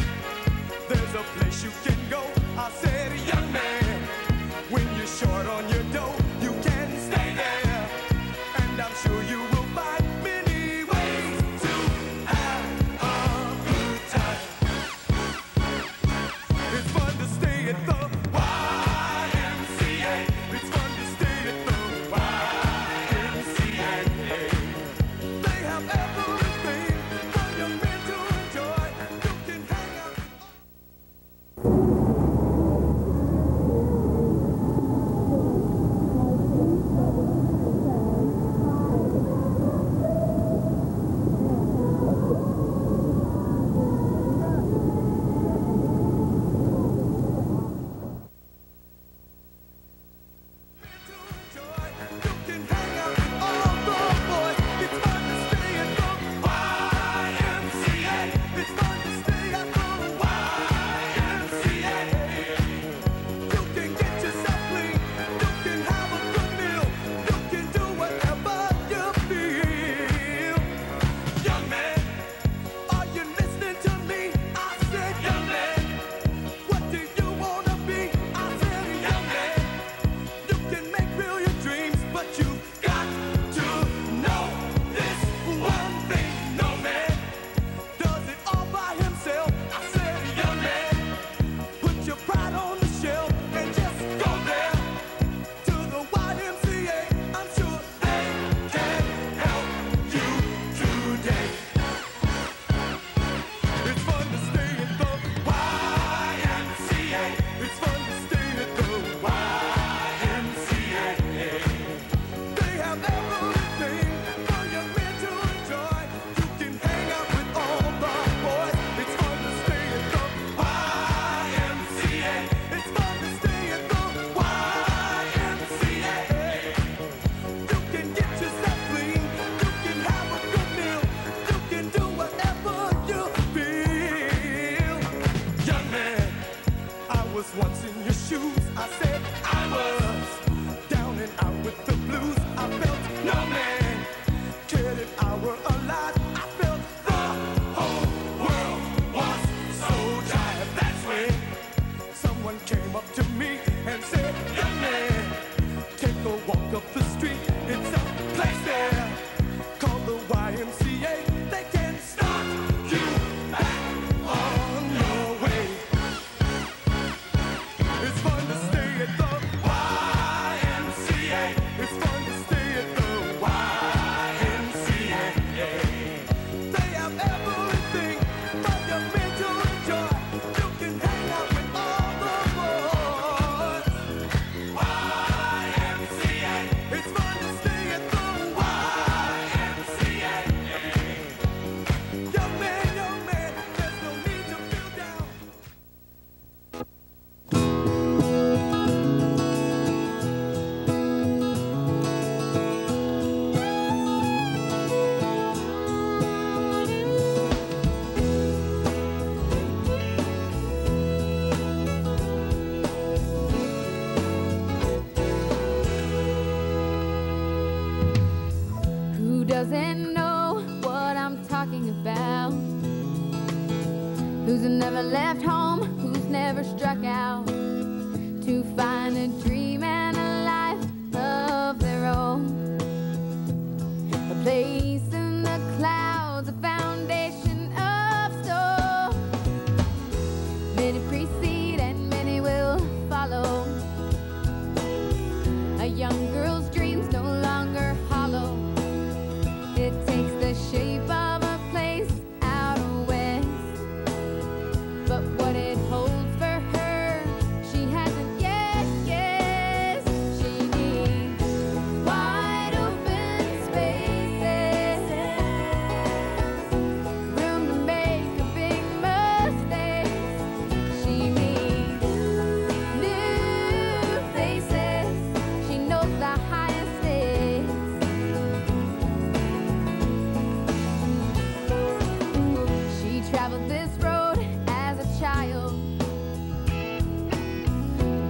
there's a place you can go. I said, young man, when you're short on your dough, you can stay there. And I'm sure you will find many ways to have a good time. It's fun to stay at the YMCA. It's fun to stay at the YMCA. They have everything for young men to enjoy. You can hang out with doesn't know what I'm talking about. Who's never left home, who's never struck out to find a dream and a life of their own. A place in the clouds, a foundation of stone. Many precede and many will follow. A young girl's dreams no longer hollow. It takes the shape of a place out west. But what it holds for her, she hasn't yet guessed. She needs wide open spaces, room to make a big mistake. She needs new faces. She knows the highest stakes. She traveled this road as a child,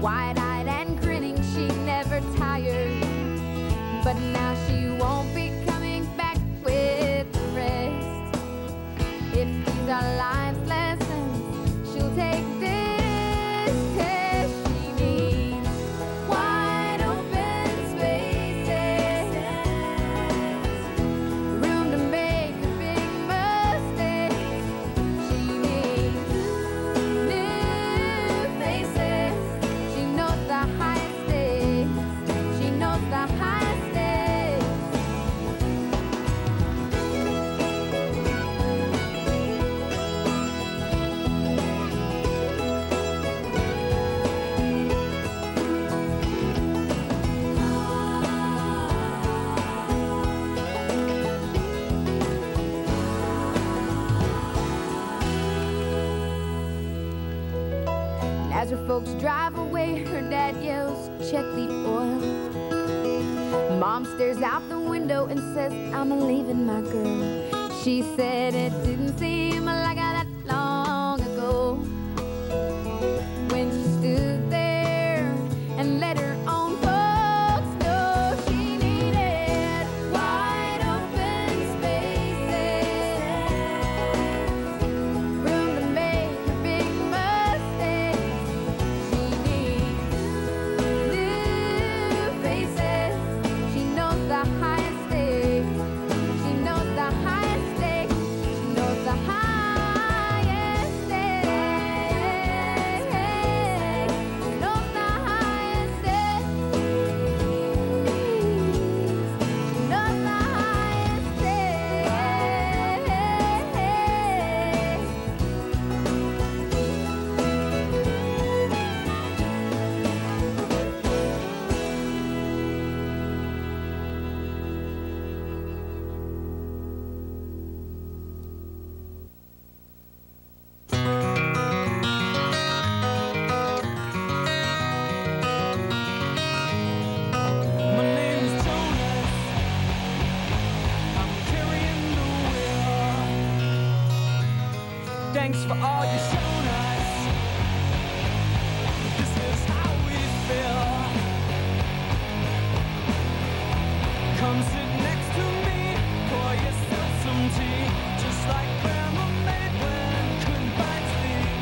wide-eyed and grinning, she never tired. But now she won't be coming back with the rest. If these are life's lessons, she'll take this test. She needs wide open spaces, room to make a big mistake. She needs new faces. She knows the highest stakes. She knows the highest stakes. As her folks drive away, her dad yells, "Check the oil." Mom stares out the window and says, "I'm leaving my girl." She said it didn't seem like that long ago when she stood there and let her own folks know she needed wide open spaces, room to make a big mistake. She needs new faces. She knows the highest stakes. She knows the highest stakes. She knows the highest stakes. She knows the highest stakes. She knows the highest My name is Jonas. I'm carrying the wheel. Thanks for all you've shown us. This is how we feel. Come sit next to me, pour yourself some tea. Just like Grandma made when couldn't find sleep.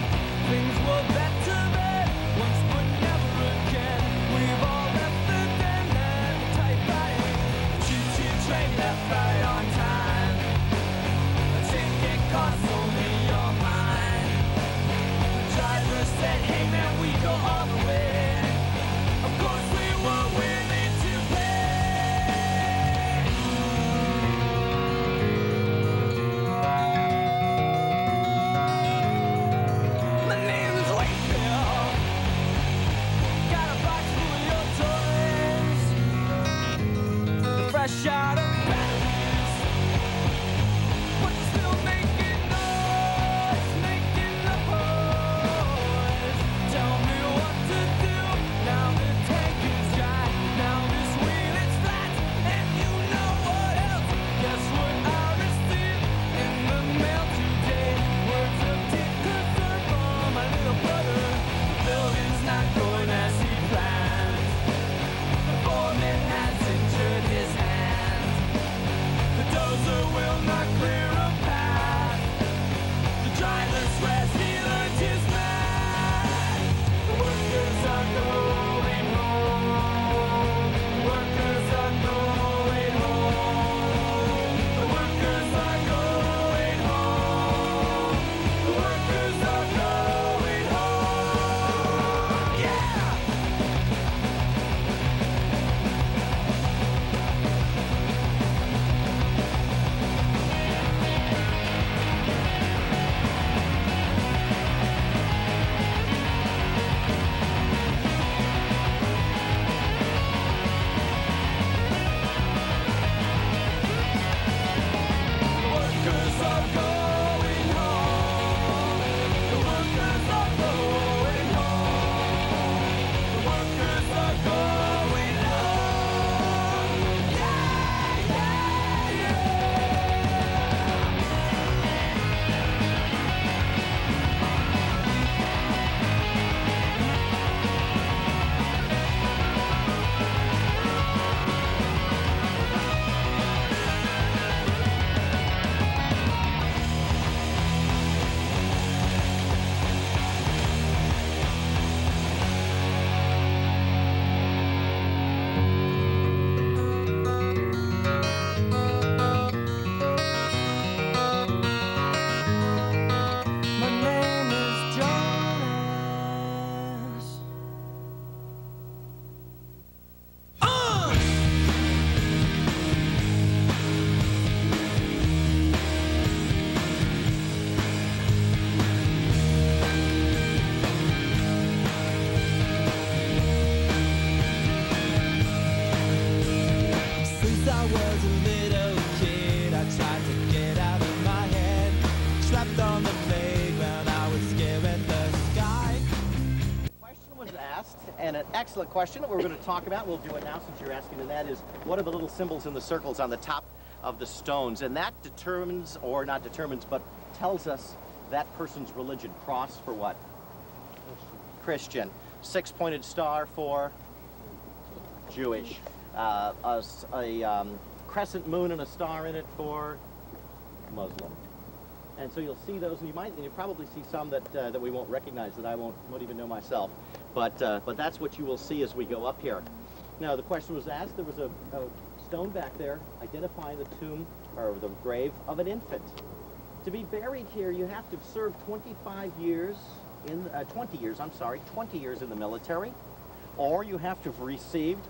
Things were better then, once but never again. We've all left the den and typewriting. Choo-choo train left right on time. A ticket costs only your mind. The driver said, "Hey man, we go all the way." Of course we were willing to pay. My name is Wakefield. Got a box full of your toys. They're fresh out of batteries. But you're still making noise, making the noise. Tell me what to do. Now the tank is dry. Now this wheel is flat. And you know what else? Guess what I received in the mail today? Words of deep concern from my little brother. The building's not going as he planned. The foreman has injured his hand. And an excellent question that we're going to talk about, we'll do it now since you're asking, and that is, what are the little symbols in the circles on the top of the stones? And that determines, or not determines, but tells us that person's religion. Cross for what? Christian. Six-pointed star for Jewish. A crescent moon and a star in it for Muslim. And so you'll see those, and you'll probably see some that we won't recognize, that I won't even know myself. But that's what you will see as we go up here. Now, the question was asked, there was a stone back there identifying the tomb, or the grave, of an infant. To be buried here, you have to have served 20 years in the military, or you have to have received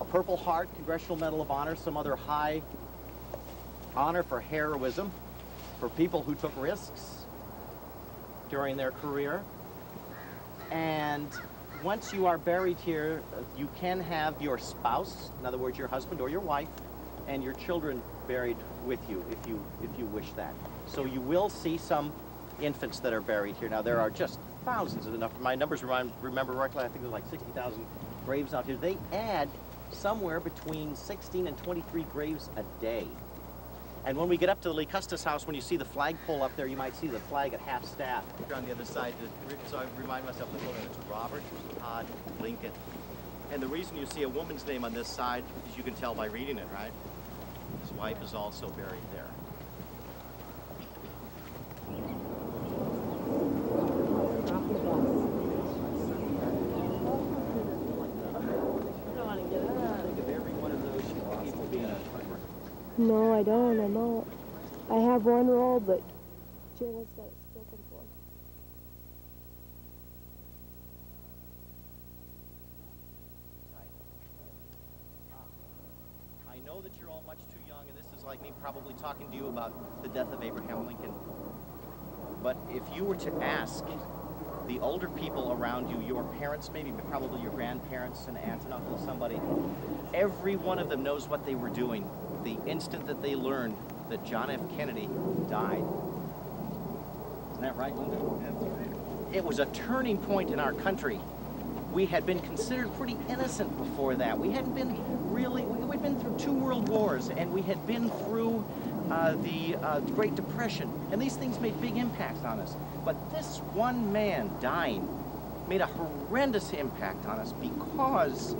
a Purple Heart, Congressional Medal of Honor, some other high honor for heroism, for people who took risks during their career. And once you are buried here, you can have your spouse, in other words, your husband or your wife, and your children buried with you if you wish that. So you will see some infants that are buried here. Now, there are just thousands of enough. My numbers remember correctly, I think there's like 60,000 graves out here. They add somewhere between 16 and 23 graves a day. And when we get up to the Lee Custis House, when you see the flagpole up there, you might see the flag at half-staff. On the other side, so I remind myself of the photo, it's Robert Todd Lincoln. And the reason you see a woman's name on this side is you can tell by reading it, right? His wife is also buried there. No, I don't. I'm not. I have one roll, but Jayla's got it spoken for. I know that you're all much too young, and this is like me probably talking to you about the death of Abraham Lincoln. But if you were to ask the older people around you, your parents, maybe probably your grandparents and aunts and uncles, somebody, every one of them knows what they were doing the instant that they learned that John F. Kennedy died. Isn't that right, Linda? That's right. It was a turning point in our country. We had been considered pretty innocent before that. We hadn't been really, we'd been through 2 world wars, and we had been through the Great Depression, and these things made big impacts on us. But this one man dying made a horrendous impact on us because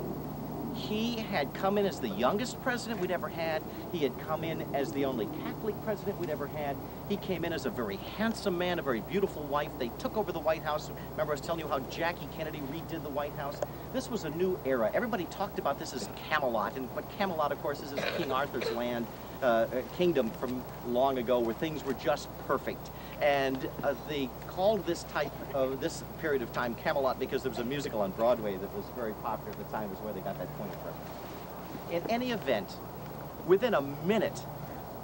he had come in as the youngest president we'd ever had. He had come in as the only Catholic president we'd ever had. He came in as a very handsome man, a very beautiful wife. They took over the White House. Remember, I was telling you how Jackie Kennedy redid the White House? This was a new era. Everybody talked about this as Camelot, and what Camelot, of course, is King Arthur's land, kingdom from long ago, where things were just perfect. And they called this period of time Camelot because there was a musical on Broadway that was very popular at the time, was where they got that point from. In any event, within a minute,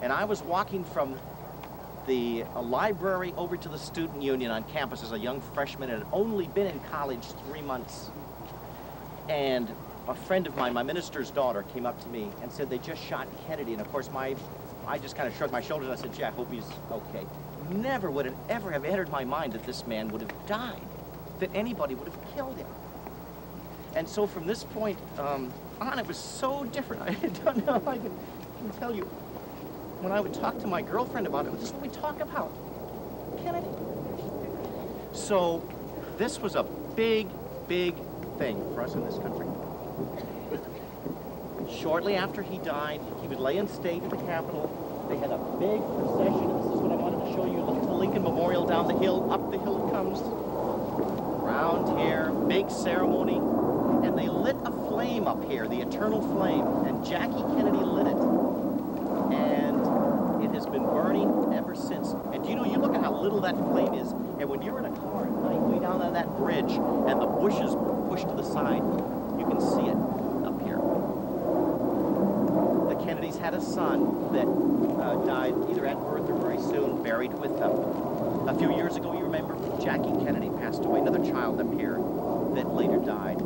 and I was walking from the library over to the student union on campus as a young freshman and had only been in college 3 months. And a friend of mine, my minister's daughter, came up to me and said they just shot Kennedy. And of course, I just kind of shrugged my shoulders and I said, "Gee, I hope he's okay." Never would it ever have entered my mind that this man would have died, that anybody would have killed him. And so from this point on, it was so different. I don't know if I can tell you. When I would talk to my girlfriend about it, this is what we talk about, Kennedy. So this was a big, big thing for us in this country. Shortly after he died, he would lay in state at the Capitol. They had a big procession. This is what I wanted to show you. Look at the Lincoln Memorial down the hill. Up the hill it comes. Round here, big ceremony. And they lit a flame up here, the eternal flame. And Jackie Kennedy lit it. And it has been burning ever since. And you know, you look at how little that flame is. And when you're in a car at night, way down on that bridge, and the bushes pushed to the side, you can see it up here. The Kennedys had a son that died either at birth or very soon, buried with them. A few years ago, you remember, Jackie Kennedy passed away, another child up here that later died.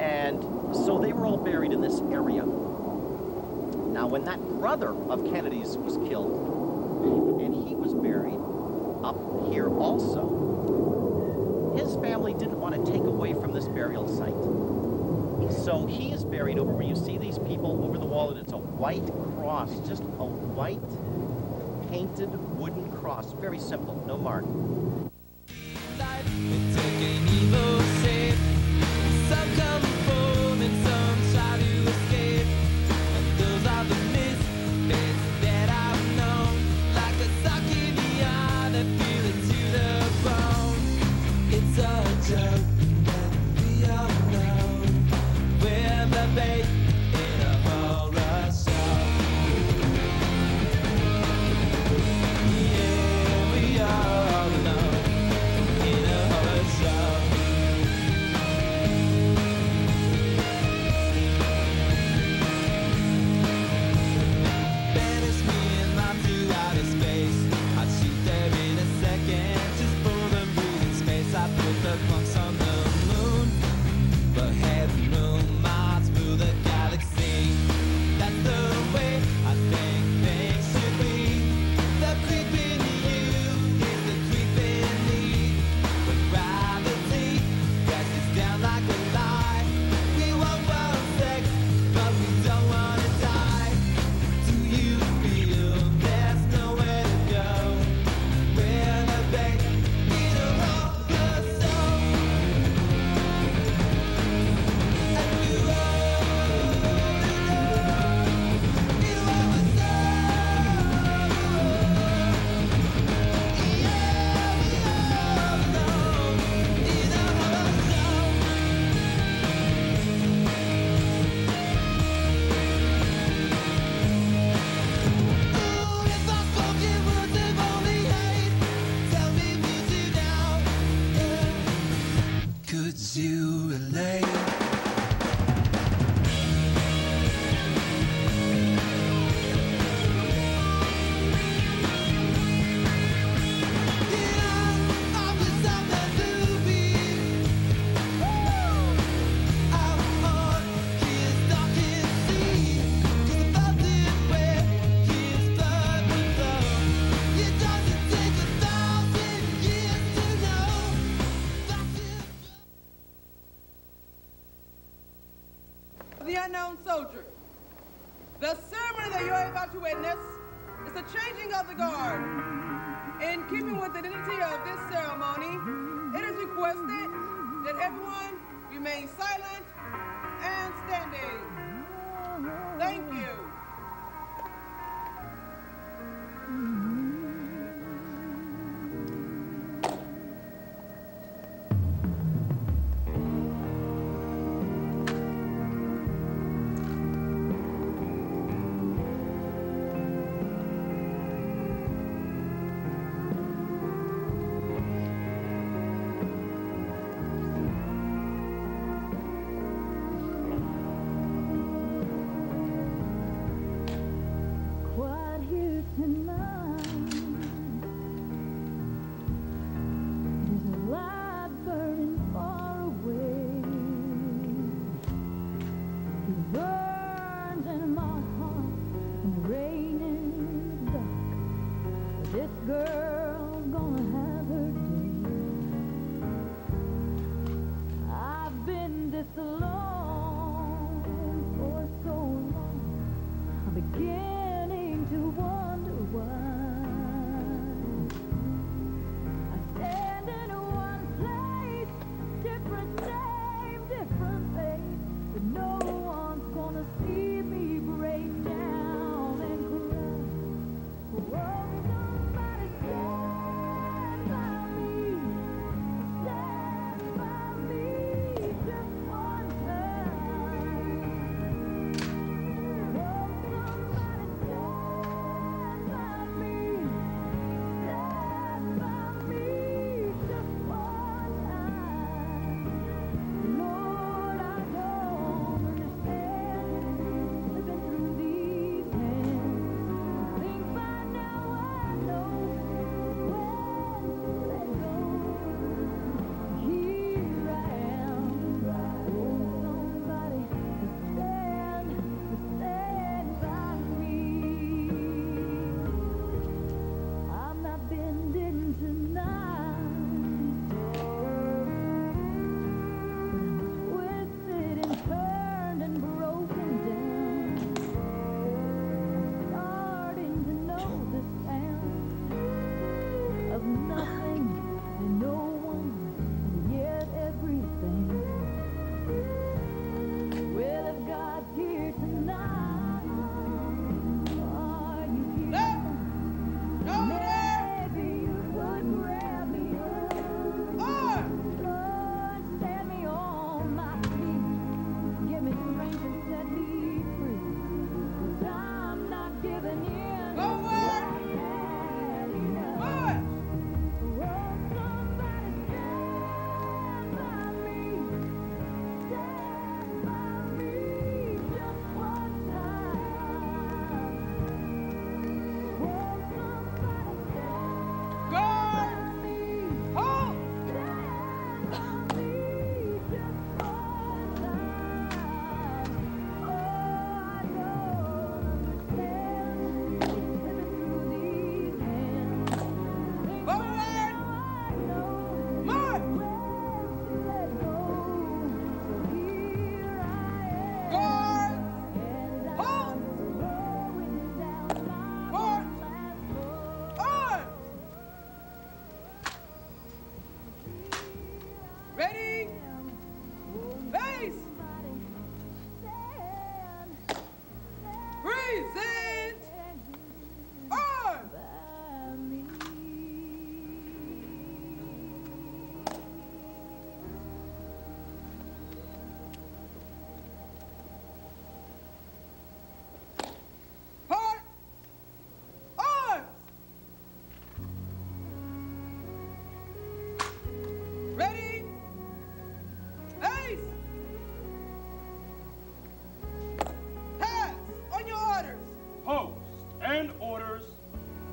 And so they were all buried in this area. Now, when that brother of Kennedy's was killed, and he was buried up here also, his family didn't want to take away from this burial site. So he is buried over where you see these people over the wall, and it's a white cross, just a white painted wooden cross. Very simple, no mark. Some come home and some try to escape, and those are the misfits that I've known, like a sock in the eye that feel it to the bone. It's a joke that we all know, we're the bait in a horror show. Yeah, we all know in a horror show. Banish me and not to outer space. I'd shoot there in a second, just for the breathing space. I put the punks on the moon, but heaven room miles through the galaxy. That's the way I think things should be. The creep in you is the creep in me. When gravity presses down like a lie, we won't want sex, but we don't want to die. Do you feel there's nowhere to go? We're the bait in a roller show. And you if I spoken words of only hate, tell me would you now? Could you relate? The unknown soldier. The ceremony that you're about to witness is the changing of the guard. In keeping with the dignity of this ceremony, it is requested that everyone remain silent and standing. Thank you.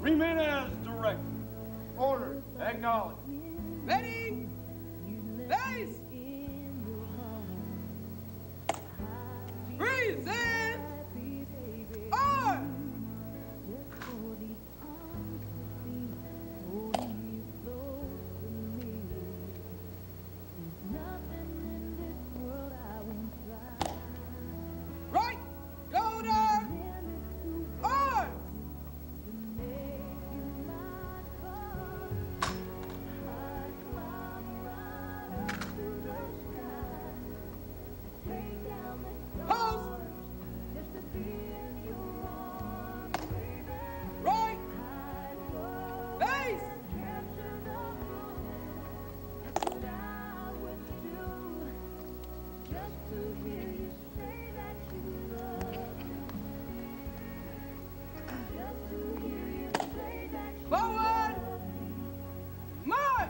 Remain as directed. Order. Acknowledged. Ready? Base! Freeze and on! Right, shoulder, on! Post! Right! Base! Forward! March!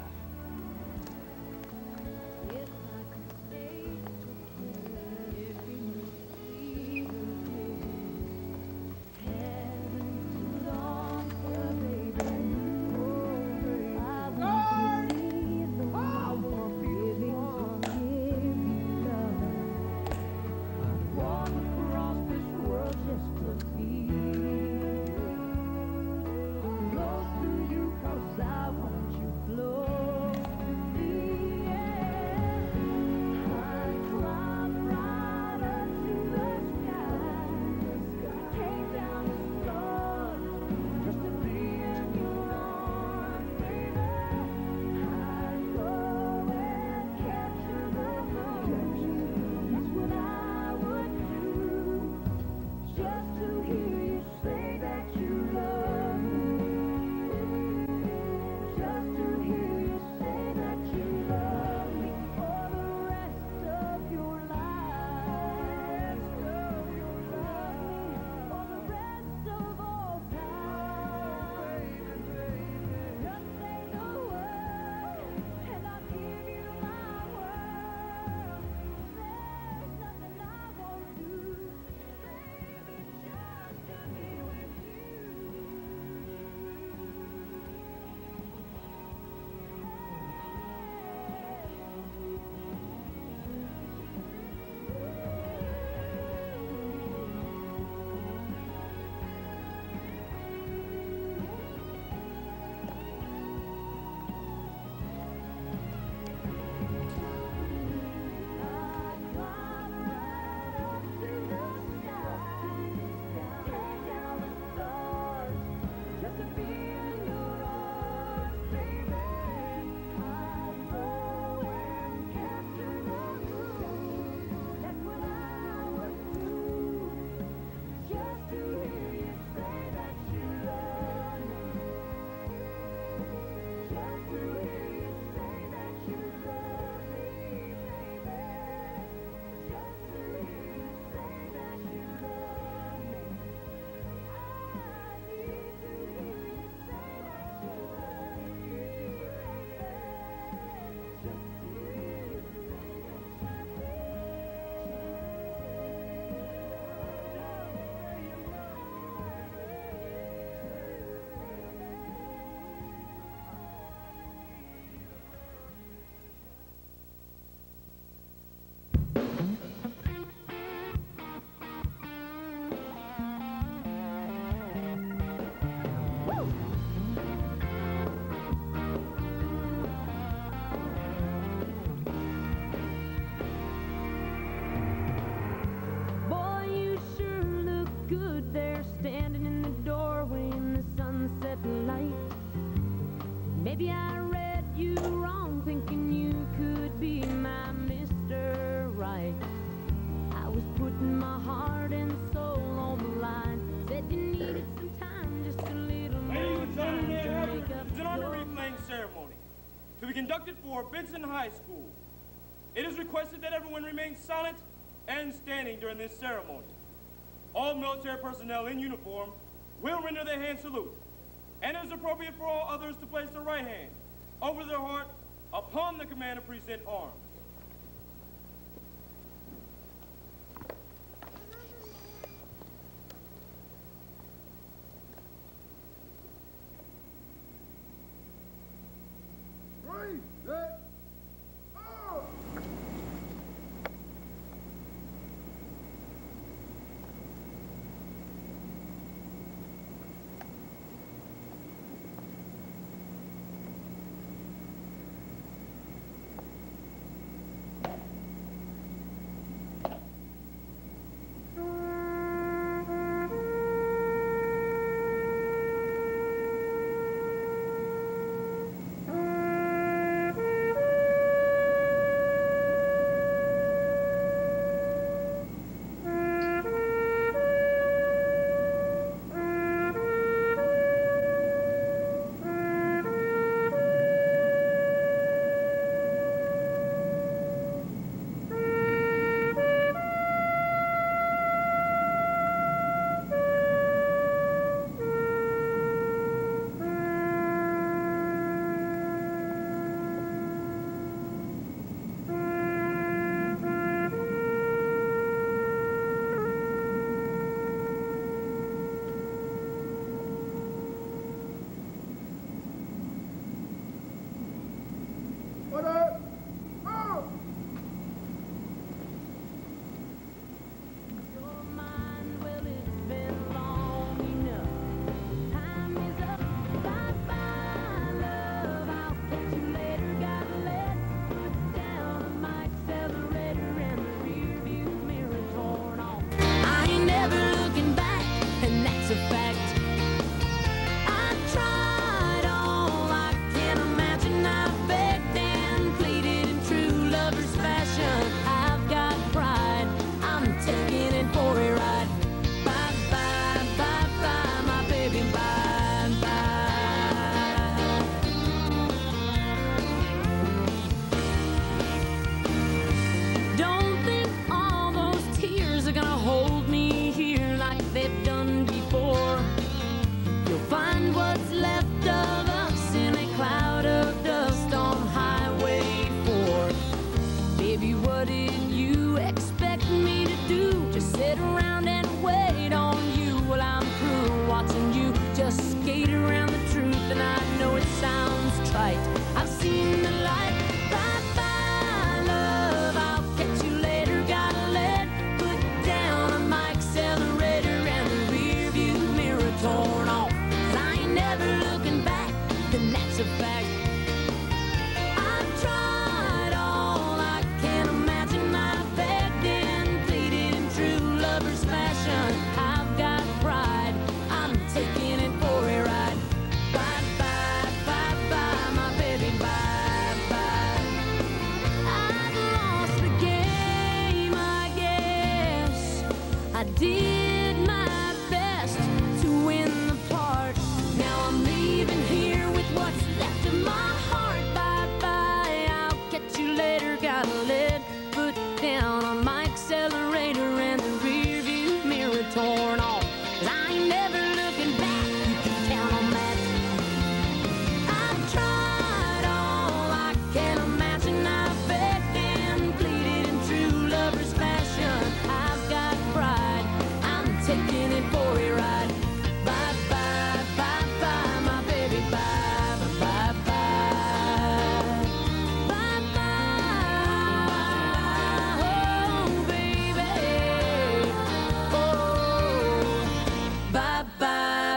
Maybe I read you wrong, thinking you could be my Mr. Right. I was putting my heart and soul on the line. Said you needed some time, just a little more time to make up It's an honor replaying ceremony to be conducted for Benson High School. It is requested that everyone remain silent and standing during this ceremony. All military personnel in uniform will render their hand salute, and it is appropriate for all others to place their right hand over their heart upon the command to present arms.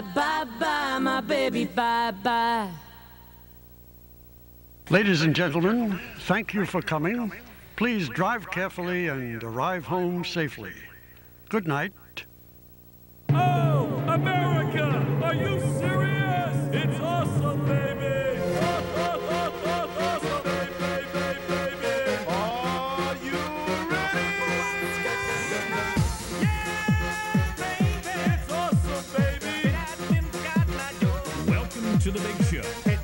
bye, bye, bye, my baby, bye, bye. Ladies and gentlemen, thank you for coming. Please drive carefully and arrive home safely. Good night. Oh, America! Are you serious? It's awesome, baby! Awesome, baby! Are you ready? Yeah, baby! It's awesome, baby! Welcome to the big show.